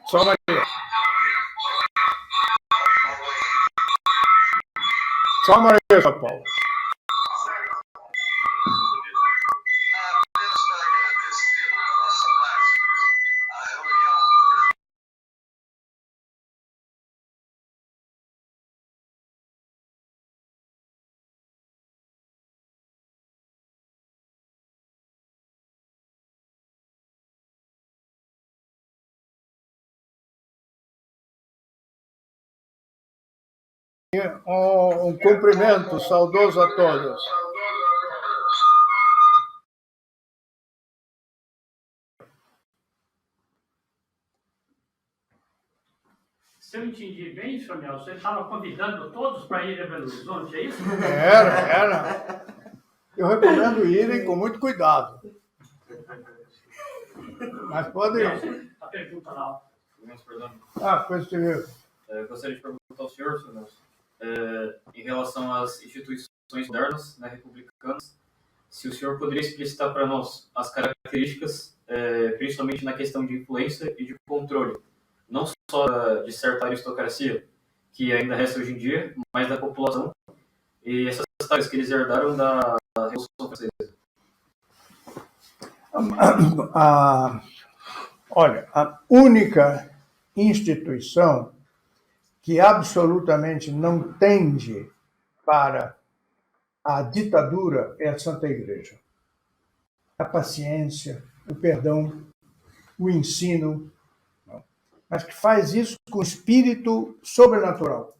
A: Só Maria. Só Maria, São Paulo. Um cumprimento saudoso a todos.
B: Se eu entendi bem, senhor Mel, você estava convidando todos para irem a Belo Horizonte, é isso?
A: Era. Eu recomendo irem com muito cuidado. Mas podem.
B: A pergunta lá.
A: Coisa civil.
E: Eu gostaria de perguntar ao senhor, senhor Nelson, em relação às instituições modernas, né, republicanas, se o senhor poderia explicitar para nós as características, principalmente na questão de influência e de controle, não só de certa aristocracia, que ainda resta hoje em dia, mas da população, e essas tareas que eles herdaram da Revolução Francesa.
A: Olha, a única instituição que absolutamente não tende para a ditadura é a Santa Igreja. A paciência, o perdão, o ensino, mas que faz isso com espírito sobrenatural.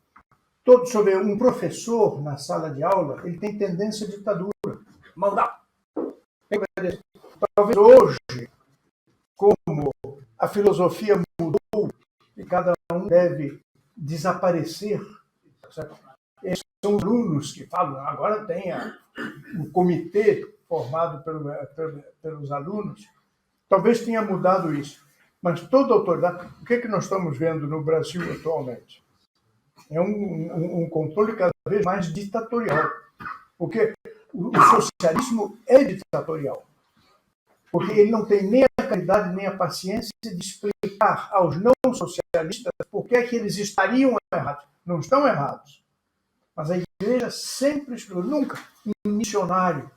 A: Todo sobre um professor na sala de aula, ele tem tendência à ditadura, mandar. Talvez hoje, como a filosofia mudou e cada um deve desaparecer, certo? Esses são alunos que falam, agora tem um comitê formado pelos alunos, talvez tenha mudado isso, mas toda autoridade, o que nós estamos vendo no Brasil atualmente? É um controle cada vez mais ditatorial, porque o socialismo é ditatorial, porque ele não tem nem a caridade nem a paciência de explicar aos não socialistas por que é que eles estariam errados. Não estão errados. Mas a igreja sempre explicou, nunca um missionário.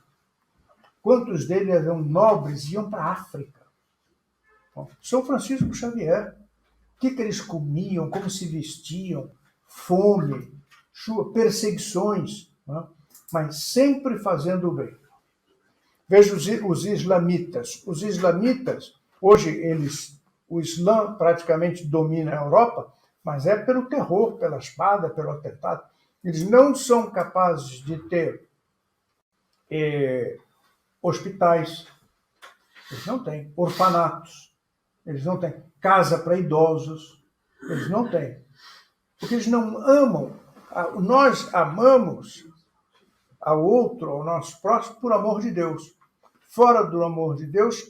A: Quantos deles eram nobres e iam para a África? Bom, São Francisco Xavier. O que eles comiam, como se vestiam, fome, perseguições, né? Mas sempre fazendo o bem. Veja os islamitas. Os islamitas, hoje o Islã praticamente domina a Europa, mas é pelo terror, pela espada, pelo atentado. Eles não são capazes de ter hospitais, eles não têm orfanatos, eles não têm casa para idosos, eles não têm. Porque eles não amam. Nós amamos ao outro, ao nosso próximo, por amor de Deus. Fora do amor de Deus,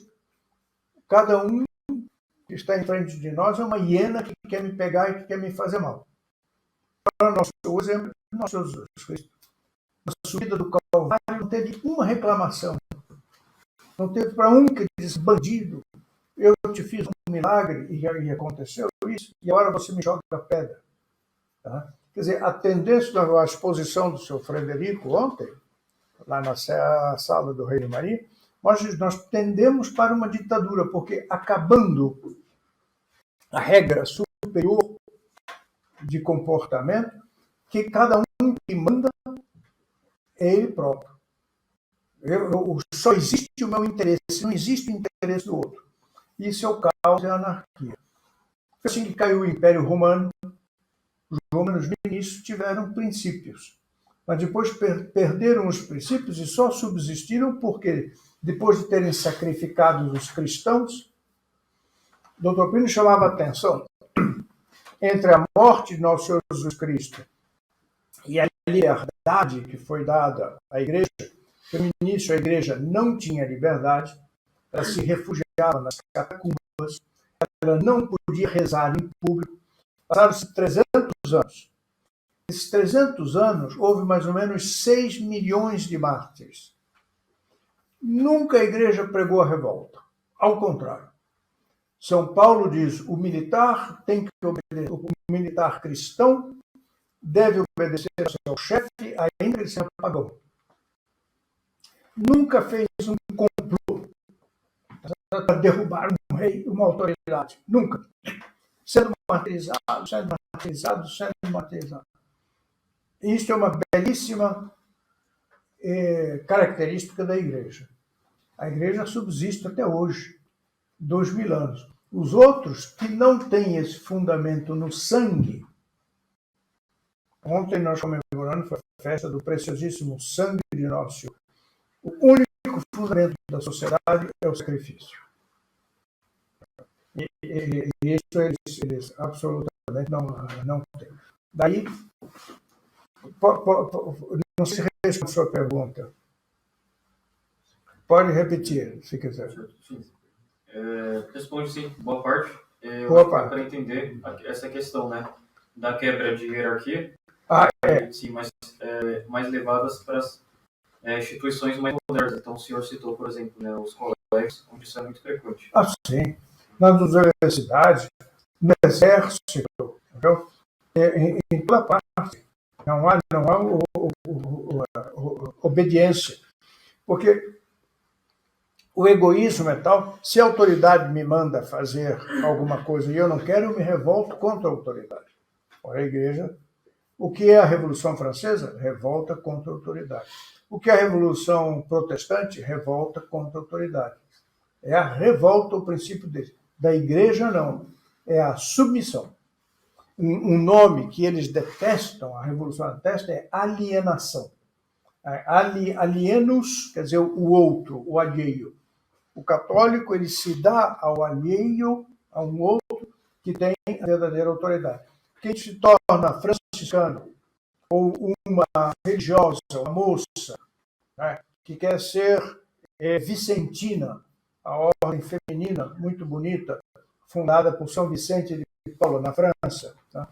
A: cada um que está em frente de nós é uma hiena que quer me pegar e que quer me fazer mal. O exemplo de nosso Jesus Cristo. Na subida do Calvário não teve uma reclamação. Não teve para um que disse, bandido, eu te fiz um milagre e aconteceu isso, e agora você me joga a pedra. Tá? Quer dizer, atendendo à exposição do seu Frederico ontem, lá na sala do Rei de Maria, nós tendemos para uma ditadura, porque acabando a regra superior de comportamento, que cada um que manda é ele próprio. Só existe o meu interesse, não existe o interesse do outro. Isso é o caos e a anarquia. Foi assim que caiu o Império Romano. Os romanos no início tiveram princípios, mas depois perderam os princípios e só subsistiram porque, depois de terem sacrificado os cristãos, Dr. Plínio chamava a atenção entre a morte de nosso Senhor Jesus Cristo e a liberdade que foi dada à igreja, que no início a igreja não tinha liberdade, ela se refugiava nas catacumbas, ela não podia rezar em público. Passaram-se 300 anos nesses 300 anos, houve mais ou menos 6 milhões de mártires. Nunca a igreja pregou a revolta. Ao contrário. São Paulo diz, o militar tem que obedecer, o militar cristão deve obedecer ao seu chefe, ainda que ele seja pagão. Nunca fez um complô para derrubar um rei, uma autoridade. Nunca. Sendo martirizado, sendo martirizado, sendo martirizado. Isso é uma belíssima característica da igreja. A igreja subsiste até hoje, 2000 anos. Os outros que não têm esse fundamento no sangue. Ontem nós comemoramos a festa do preciosíssimo sangue de Nosso Senhor. O único fundamento da sociedade é o sacrifício. E isso eles absolutamente não têm. Daí, não sei se responde a sua pergunta. Pode repetir, se quiser.
E: Responde sim, boa parte. Para entender essa questão, né, da quebra de hierarquia, sim, mais levadas para as instituições mais modernas. Então, o senhor citou, por exemplo, né, os colégios, onde isso é muito frequente.
A: Sim. Nas universidades, no exército, entendeu? Em toda parte. Não há obediência. Porque o egoísmo é tal, se a autoridade me manda fazer alguma coisa e eu não quero, eu me revolto contra a autoridade. Ora, a igreja, o que é a Revolução Francesa? Revolta contra a autoridade. O que é a Revolução Protestante? Revolta contra a autoridade. É a revolta o princípio dele. Da igreja, não. É a submissão. Um nome que eles detestam, a Revolução detesta, é alienação. Alienos, quer dizer, o outro, o alheio. O católico, ele se dá ao alheio, a um outro que tem a verdadeira autoridade. Quem se torna franciscano, ou uma religiosa, uma moça, né, que quer ser vicentina, a ordem feminina muito bonita, fundada por São Vicente de Paulo, na França. Tá?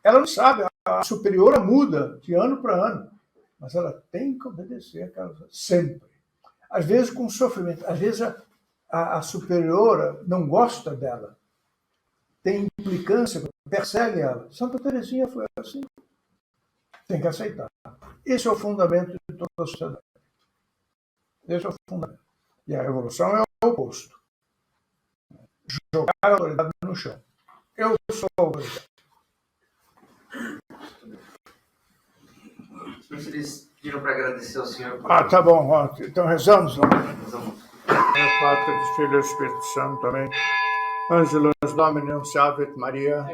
A: Ela não sabe, a superiora muda de ano para ano, mas ela tem que obedecer aquela sempre. Às vezes com sofrimento, às vezes a superiora não gosta dela, tem implicância, persegue ela. Santa Teresinha foi assim. Tem que aceitar. Esse é o fundamento de toda a sociedade. Esse é o fundamento. E a revolução é o oposto. Jogar a autoridade no chão. Eu sou a autoridade.
C: Eles pediram para agradecer ao senhor.
A: Tá bom. Então rezamos.
C: Rezamos.
A: É Pátria, do Filho e do Espírito Santo também. Angelus Domini Unciavit Maria.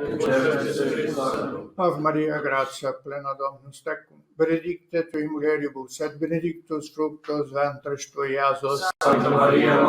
A: Ave Maria, gratia plena Dominus tecum. Benedicta tui mulieribus, et benedictus fructus ventris tui, Iesus.
F: Santa Maria,